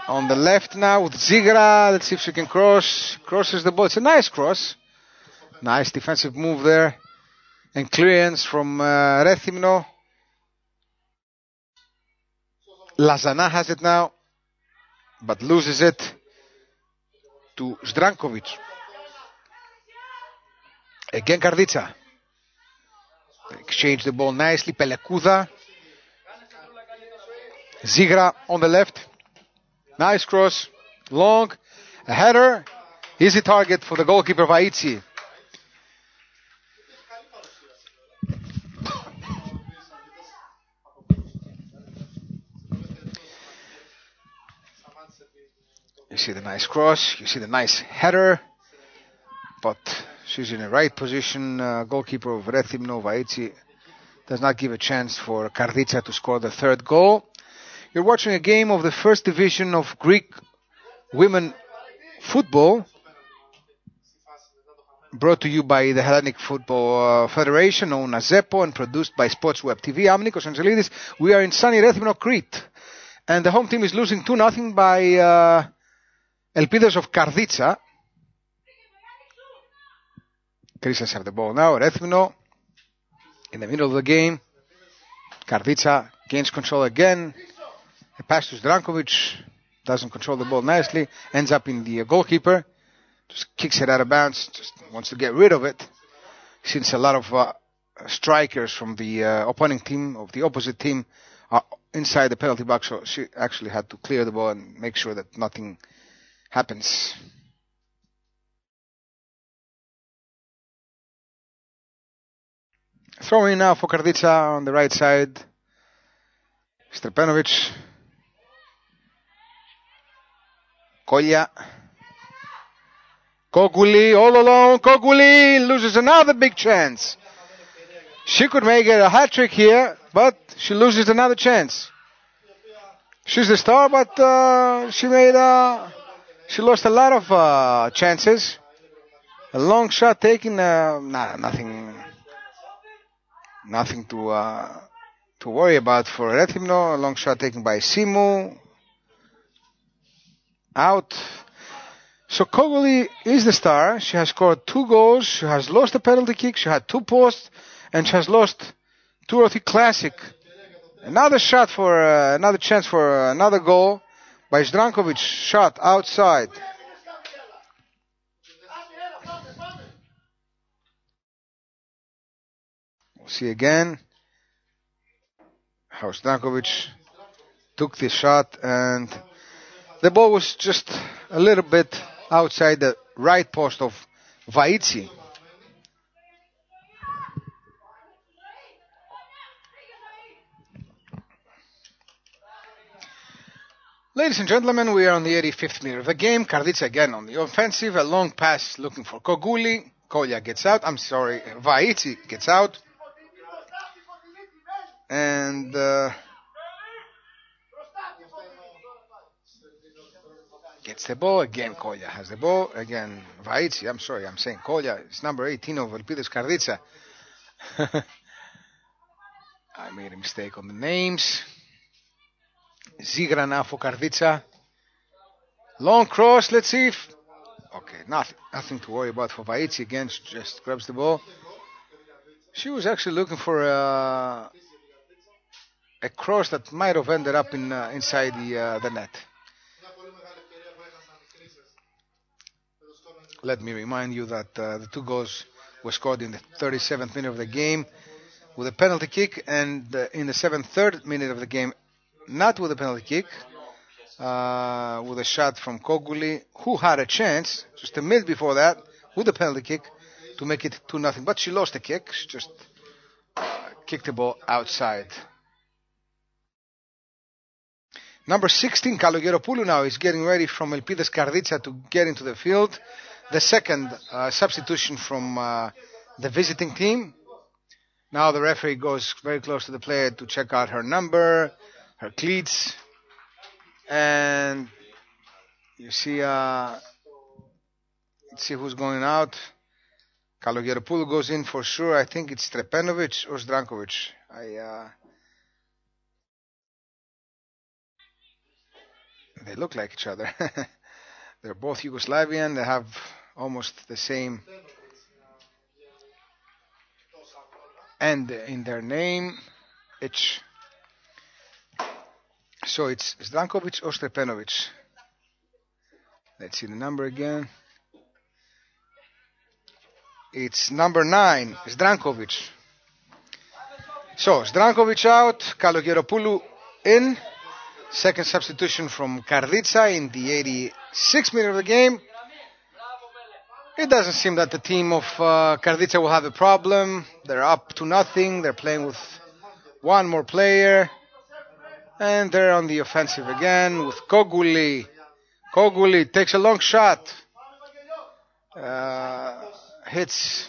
On the left now with Zigra. Let's see if she can cross. Crosses the ball. It's a nice cross. Nice defensive move there. And clearance from Rethymnou. Lazana has it now, but loses it to Zdrankovic. Again Karditsas. Exchange the ball nicely. Pelekouda. Zigra on the left. Nice cross. Long. A header. Easy target for the goalkeeper Vaitsi. You see the nice cross. You see the nice header. But she's in the right position. Goalkeeper of Rethymnou, Vaitsi, does not give a chance for Karditsas to score the third goal. You're watching a game of the first division of Greek women football, brought to you by the Hellenic Football Federation, known as ZEPO, and produced by Sportsweb TV. I'm Nikos Angelidis. We are in sunny Rethymnou, Crete. And the home team is losing 2-0 by Elpides Karditsas. Krisses have the ball now. Rethymnou in the middle of the game. Karditsas gains control again. A pass to Zdrankovic. Doesn't control the ball nicely. Ends up in the goalkeeper. Just kicks it out of bounds. Just wants to get rid of it. since a lot of strikers from the opposing team, of the opposite team, are inside the penalty box, so she actually had to clear the ball and make sure that nothing happens. Throwing now for Karditsa on the right side. Strepenovic. Kolya. Koguli all alone. Koguli loses another big chance. She could make it a hat-trick here, but she loses another chance. She's the star, but she lost a lot of chances. A long shot taken, nothing to worry about for Rethymnou. A long shot taken by Simu. Out. So Koguli is the star. She has scored 2 goals. She has lost a penalty kick. She had 2 posts. And she has lost 2 or 3 classic. Another shot for another chance for another goal by Zdrankovic. Shot outside. We'll see again how Zdrankovic took this shot, and the ball was just a little bit outside the right post of Vaitsi. Ladies and gentlemen, we are on the 85th minute of the game. Karditsa again on the offensive. A long pass looking for Koguli. Kolya gets out. Vaitsi gets out. And gets the ball. Again, Kolya has the ball. Again, Vaitsi. I'm saying Kolya. It's number 18 of Elpides Karditsas. I made a mistake on the names. Zigra now for Karditsa. Long cross, let's see if... Okay, nothing to worry about for Vaitsi again. She just grabs the ball. She was actually looking for a cross that might have ended up inside the net. Let me remind you that the 2 goals were scored in the 37th minute of the game with a penalty kick, and in the 73rd minute of the game, not with a penalty kick, with a shot from Koguli, who had a chance just a minute before that with a penalty kick to make it 2-0. But she lost the kick. She just kicked the ball outside. Number 16, Kalogeropoulou now is getting ready from Elpides Karditsas to get into the field. The second substitution from the visiting team. Now the referee goes very close to the player to check out her number, her cleats, and you see let's see who's going out. Kalogeropoulou goes in for sure. I think it's Strepenovic or Zdrankovic. They look like each other. They're both Yugoslavian. They have almost the same end in their name. So it's Zdrankovic or Strepenovic. Let's see the number again. It's number 9, Zdrankovic. So Zdrankovic out, Kalogeropoulou in. Second substitution from Karditsa in the 86th minute of the game. It doesn't seem that the team of Karditsa will have a problem. They're up 2-0. They're playing with 1 more player. And they're on the offensive again with Koguli. Koguli takes a long shot. Hits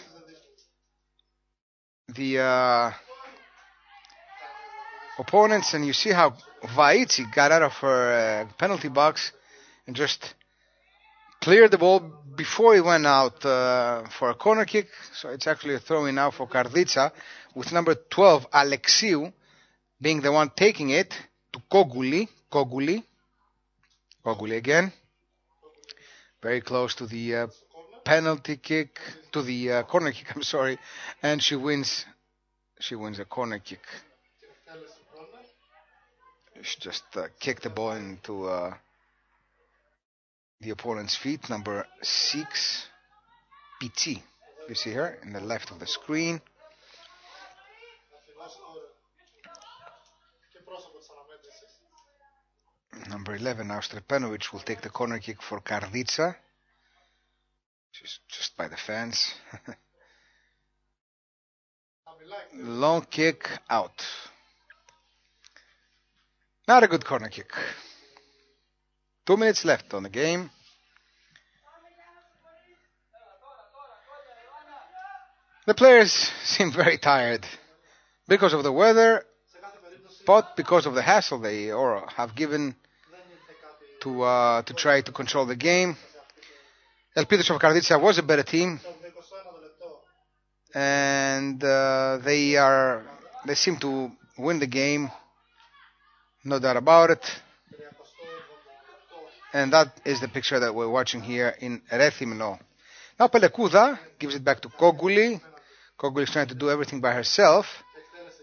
the opponents, and you see how Vaitsi got out of her penalty box and just cleared the ball before he went out for a corner kick. So it's actually a throw-in now for Karditsa, with number 12, Alexiou, being the one taking it to Koguli. Koguli again. Very close to the penalty kick, to the corner kick, and she wins a corner kick. She just kicked the ball into the opponent's feet, number 6, PT. You see her in the left of the screen. Number 11 now, Strepenovic will take the corner kick for Karditsa. She's just by the fence. Long kick out. Not a good corner kick. 2 minutes left on the game. The players seem very tired because of the weather, but because of the hassle they have given to try to control the game. Elpides Karditsas was a better team, and they seem to win the game, no doubt about it. And that is the picture that we're watching here in Rethymnou. Now Pelekuda gives it back to Kogouli. Kogouli is trying to do everything by herself.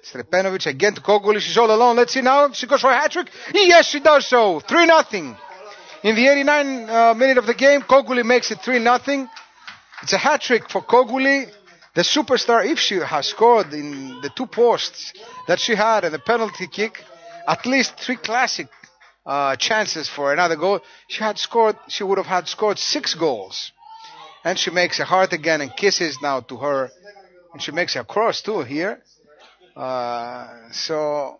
Strepenovic again to Kogouli. She's all alone. Let's see now. She goes for a hat-trick. Yes, she does so. 3-0. In the 89th minute of the game, Kogouli makes it 3-0. It's a hat-trick for Kogouli, the superstar. If she has scored in the 2 posts that she had and the penalty kick, at least 3 classic chances for another goal, she would have had scored 6 goals. And she makes a heart again and kisses now to her. And she makes a cross too here. So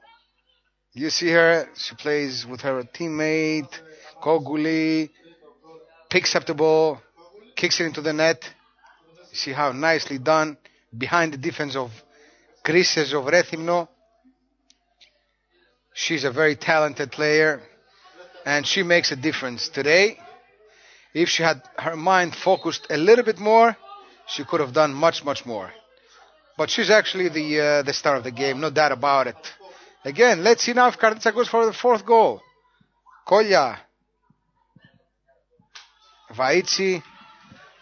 you see her, she plays with her teammate, Kogouli, picks up the ball, kicks it into the net. You see how nicely done behind the defense of Krisses Rethymnou. She's a very talented player and she makes a difference today. If she had her mind focused a little bit more, she could have done much, much more. But she's actually the star of the game, no doubt about it. Again, let's see now if Karditsa goes for the 4th goal. Kolya. Vaitsi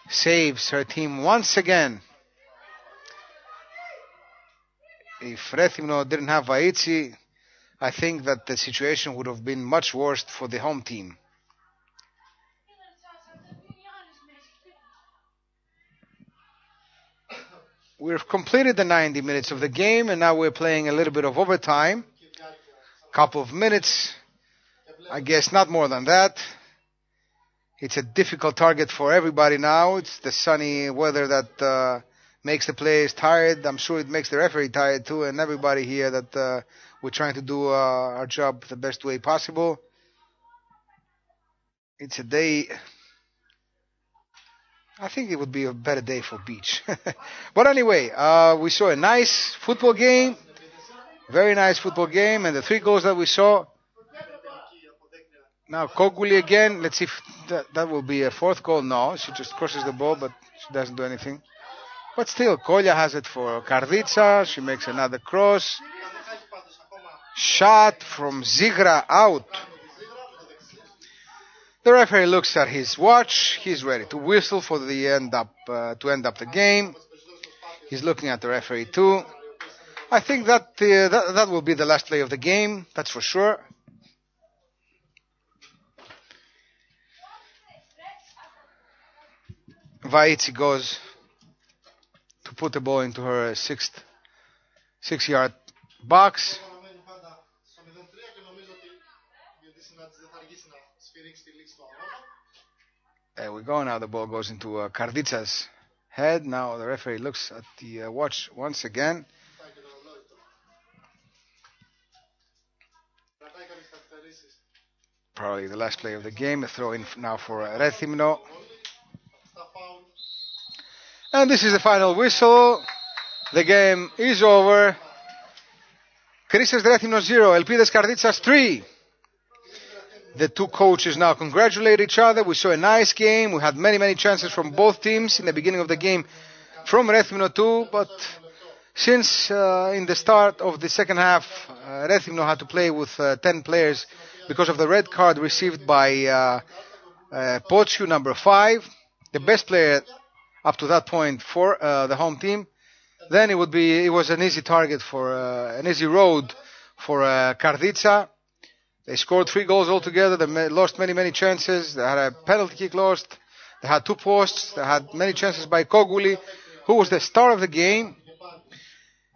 saves her team once again. If Rethymnou didn't have Vaitsi, I think that the situation would have been much worse for the home team. We've completed the 90 minutes of the game and now we're playing a little bit of overtime. Couple of minutes. I guess not more than that. It's a difficult target for everybody now. It's the sunny weather that makes the players tired. I'm sure it makes the referee tired too, and everybody here that we're trying to do our job the best way possible. It's a day... I think it would be a better day for beach. But anyway, we saw a nice football game. Very nice football game. And the 3 goals that we saw. Now Kogouli again. Let's see if that will be a 4th goal. No, she just crosses the ball, but she doesn't do anything. But still, Kolya has it for Karditsa. She makes another cross. Shot from Zigra out. The referee looks at his watch. He's ready to whistle for the end up the game. He's looking at the referee too. I think that will be the last play of the game. That's for sure. Vaitsi goes to put the ball into her 6-yard box. There we go. Now the ball goes into Karditsa's head. Now the referee looks at the watch once again. Probably the last play of the game. A throw in now for Rethymnou. And this is the final whistle. The game is over. Krisses Rethymnou 0, Elpides Karditsas 3. The 2 coaches now congratulate each other. We saw a nice game. We had many chances from both teams in the beginning of the game from Rethymnou too. But since in the start of the second half, Rethymnou had to play with 10 players because of the red card received by Potsiu, number 5, the best player up to that point for the home team, then it was an easy target for an easy road for Karditsa. They scored 3 goals altogether. They lost many chances. They had a penalty kick lost. They had 2 posts. They had many chances by Kogouli, who was the star of the game.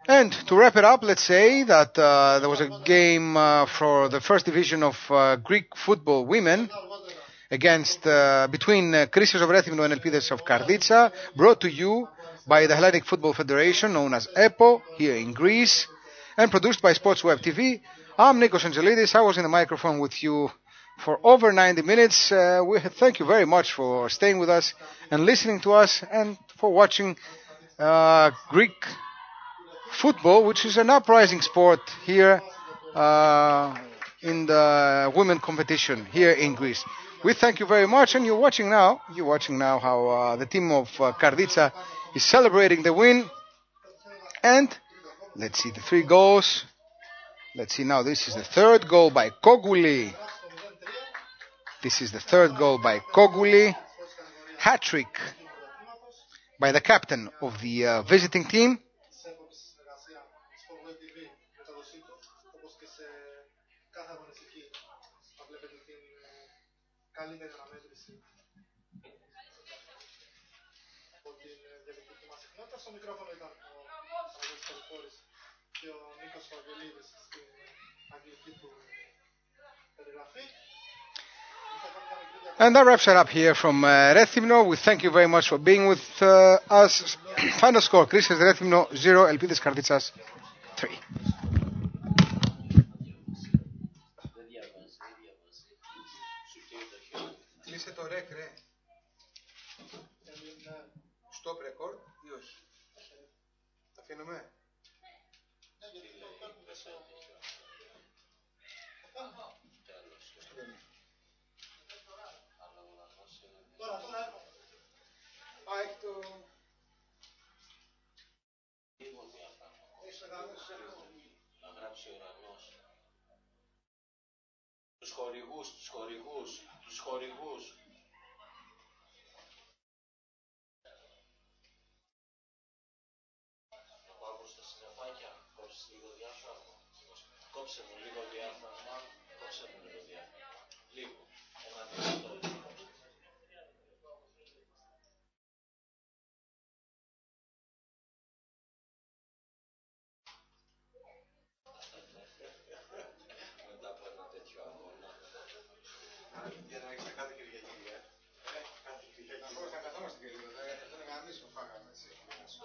And to wrap it up, let's say that there was a game for the first division of Greek football women against between Krisses Rethymnou and Elpides Karditsas, brought to you by the Hellenic Football Federation, known as EPO, here in Greece, and produced by Sports Web TV. I'm Nikos Angelidis. I was in the microphone with you for over 90 minutes. We thank you very much for staying with us and listening to us, and for watching Greek football, which is an uprising sport here in the women competition here in Greece. We thank you very much, and you're watching now how the team of Karditsa is celebrating the win. And let's see the 3 goals. Let's see now, this is the 3rd goal by Kogouli. This is the 3rd goal by Kogouli. Hat-trick by the captain of the visiting team. Καλύτερη αναμέτρηση από την διαδικτυακή μας συχνότητα. Στο μικρόφωνο ήταν ο Παναγιώτης Καλυφόρης και ο Νίκος Βαγγελίδης στην αγγλική του περιγραφή. And that wraps it up here from Rethymnou. We thank you very much for being with us. Final score, Krisses Rethymnou 0, Elpides Karditsas 3. Κλείσε το ρεκ, ρε. Stop record ή όχι? Τα αφήνουμε. Α, έχει το... Να γράψει ο ουρανός. Τους χορηγούς. Να πάω προς τα συννεφάκια, κόψεις λίγο διάφραγμα. Κόψε μου λίγο διάφραγμα, Λίγο, ένα δίκτυο. Μετά από ένα τέτοιο αγώνα. Για να έχεις κάθε Κυριακή, κάθε Κυριακή. Θα καθόμαστε και λίγο, δεν γαμίσουμε, φάγαμε έτσι.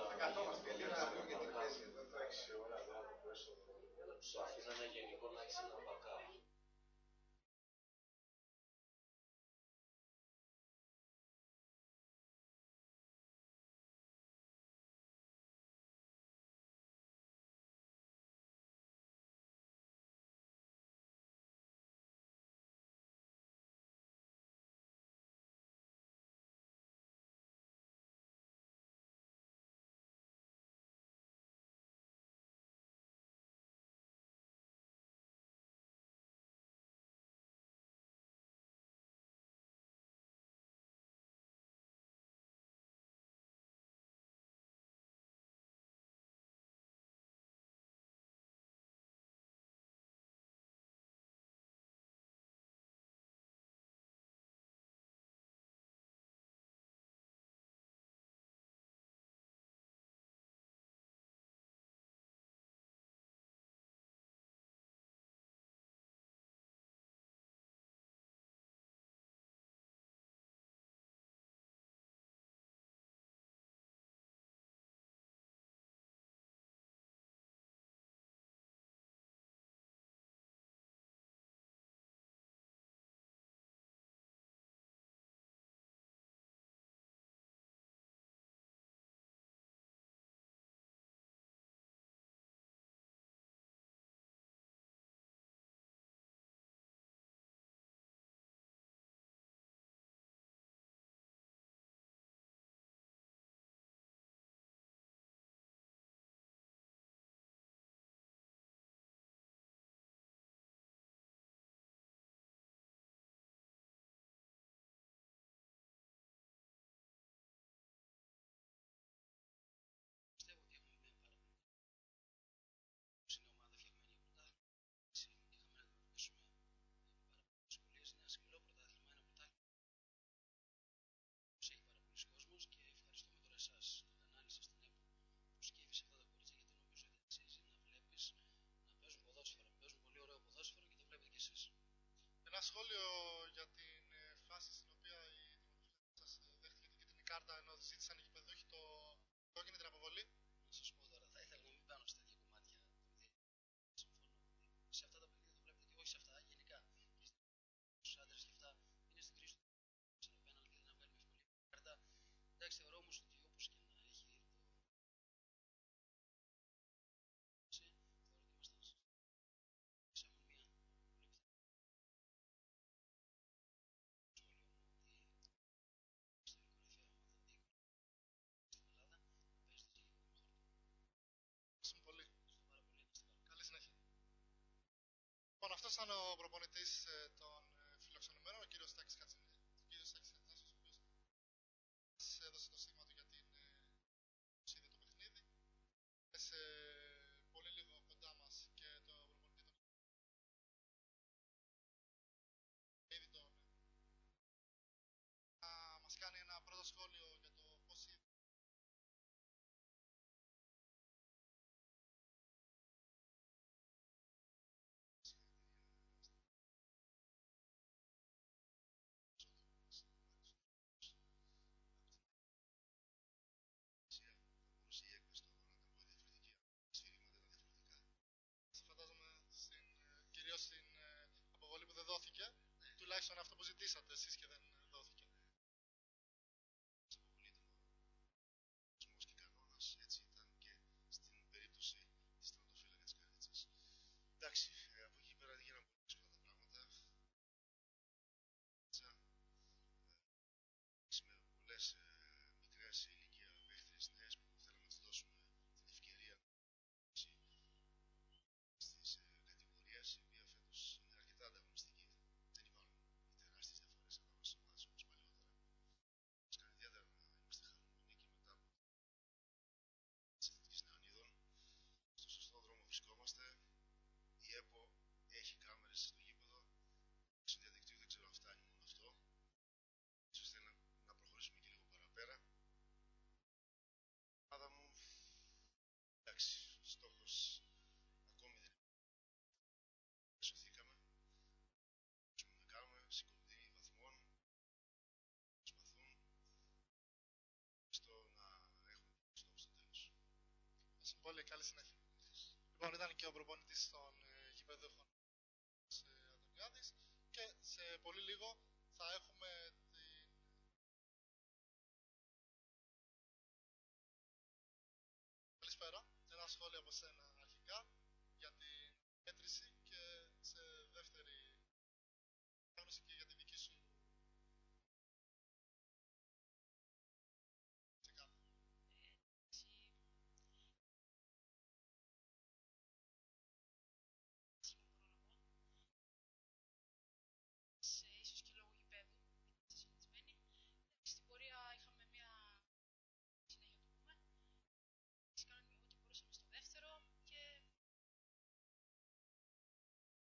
Θα καθόμαστε και λίγο, να δούμε γιατί παίζει. Εντάξει, ωραία, δεν θα το πέσω. Σου αφήνανε γενικό να έχεις ένα μπακά. ήσασταν ο προπονητής των φιλοξενουμένων, ο κύριος Τάκης Κarditsas, ο οποίος έδωσε το στίγμα του για την είδε το παιχνίδι. Σε πολύ λίγο κοντά μας και το προπονητή ήδη να μας κάνει ένα πρώτο σχόλιο για το πώς είδε. Κυρίως στην αποβολή που δεν δόθηκε, τουλάχιστον αυτό που ζητήσατε εσείς και δεν δόθηκε. Έτσι ήταν και στην περίπτωση της τερματοφύλακας Καρδίτσας. Εντάξει, από εκεί πέρα γίνανε πολύ δύσκολα τα πράγματα. Με πολλές μικρές σε ηλικία παίχτες νέες που θέλαμε να τις δώσουμε την ευκαιρία στις κατηγορίες, η οποία φέτος είναι αρκετά ανταγωνιστική. Δεν υπάρχουν οι τεράστιες διαφορές ανάμεσα στις ομάδες όπως παλιότερα. Μας κάνει ιδιαίτερα να είμαστε χαρούμενοι και μετά από της Εθνικής Νεανίδων. Στο σωστό δρόμο βρισκόμαστε. Η ΕΠΟ έχει κάμερες στο γήπεδο. Στο διαδικτύο δεν ξέρω αν φτάνει μόνο αυτό. Ίσως θέλει να προχωρήσουμε και λίγο παραπέρα.Άδα μου, εντάξει, στόχος ακόμη δεν είναι. Σωθήκαμε. Προσπαθούμε να κάνουμε συγκομιδή βαθμών. Προσπαθούν στο να έχουμε στόχο στο τέλος. Πολύ καλή συνέχεια. Λοιπόν, ήταν και ο προπονητής των γηπέδων της Αντωνιάδης και σε πολύ λίγο θα έχουμε την... Καλησπέρα. Ένα σχόλιο από σένα αρχικά για την μέτρηση και σε δεύτερη άγνωση και για τη δική σου ξεκάθαρα. Ίσως και λόγω γηπέδου, είμαστε συνηθισμένοι. Στην πορεία είχαμε μια συνέχεια το πούμε. Κάναμε ό,τι μπορούσαμε στο δεύτερο και...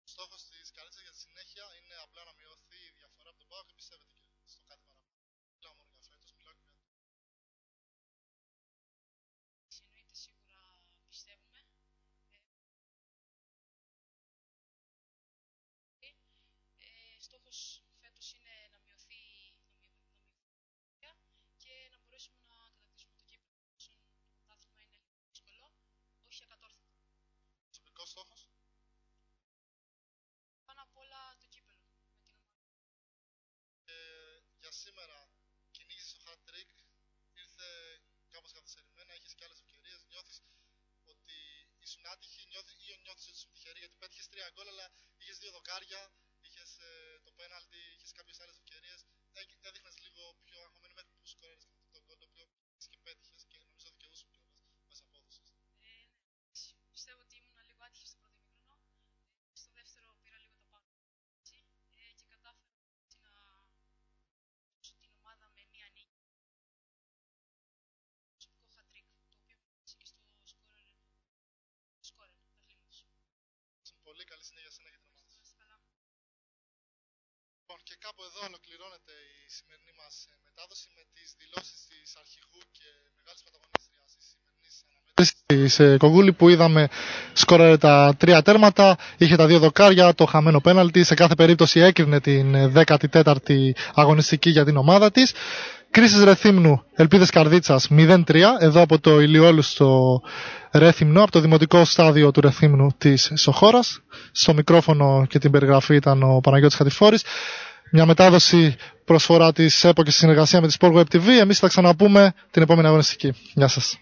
Ο στόχος της Καρδίτσας για τη συνέχεια είναι απλά να μειωθεί η διαφορά από τον ΠΑΟΚ και πιστεύετε και στο κάτι παραπάνω. Μιλάω μόνο για φέτος, μιλάω και για... Εννοείται σίγουρα πιστεύουμε. Στόχος φέτος είναι να μειωθεί και να μπορέσουμε να κατακτήσουμε το κύπελλο. Όσο το πρωτάθλημα είναι λίγο δύσκολο, όχι ακατόρθωτο. Προσωπικός στόχος? Πάνω απ' όλα το κύπελλο με την ομάδα. Για σήμερα κυνήγησες το hat-trick, ήρθε κάπως καθυστερημένα, είχες και άλλες ευκαιρίες, νιώθεις ότι ήσουν άτυχη ή νιώθεις ότι ήσουν τυχερή γιατί πέτυχες 3 γκολ αλλά είχες 2 δοκάρια, είχες το πέναλτι, είχες κάποιες άλλες ευκαιρίες, έδειχνες λίγο πιο αγχωμένη μέχρι που σκόραρες το γκολ το οποίο και πέτυχες και νομίζω δικαιούσου κιόλας μέσα απόδοσης. Ναι. Πιστεύω ότι ήμουν λίγο άτυχη στο πρώτο ημίχρονο. Στο δεύτερο πήρα λίγο τα πάνω και κατάφερα να δώσω την ομάδα με μία νίκη. Προσωπικό hat-trick, το οποίο έφτασε και στο σκόρερ του αθλήματος. Πολύ καλή συνέχεια σένα για την ομάδα. Καλά. Λοιπόν, και κάπου εδώ ολοκληρώνεται η σημερινή μας μετάδοση με τις δηλώσεις της αρχηγού και μεγάλης πρωταγωνίστριας της σημερινής αναμέτρησης της Κογούλη που είδαμε σκόραρε τα 3 τέρματα, είχε τα 2 δοκάρια, το χαμένο πέναλτι, σε κάθε περίπτωση έκρινε την 14η αγωνιστική για την ομάδα της. Krisses Rethymnou, Ελπίδες Καρδίτσας 0-3, εδώ από το Ηλιόλου στο Rethymnou, από το δημοτικό στάδιο του Rethymnou της Σοχώρας. Στο μικρόφωνο και την περιγραφή ήταν ο Παναγιώτης Χατιφόρης. Μια μετάδοση προσφορά της ΕΠΟ και στη συνεργασία με τη Sport Web TV. Εμείς θα ξαναπούμε την επόμενη αγωνιστική. Γεια σας.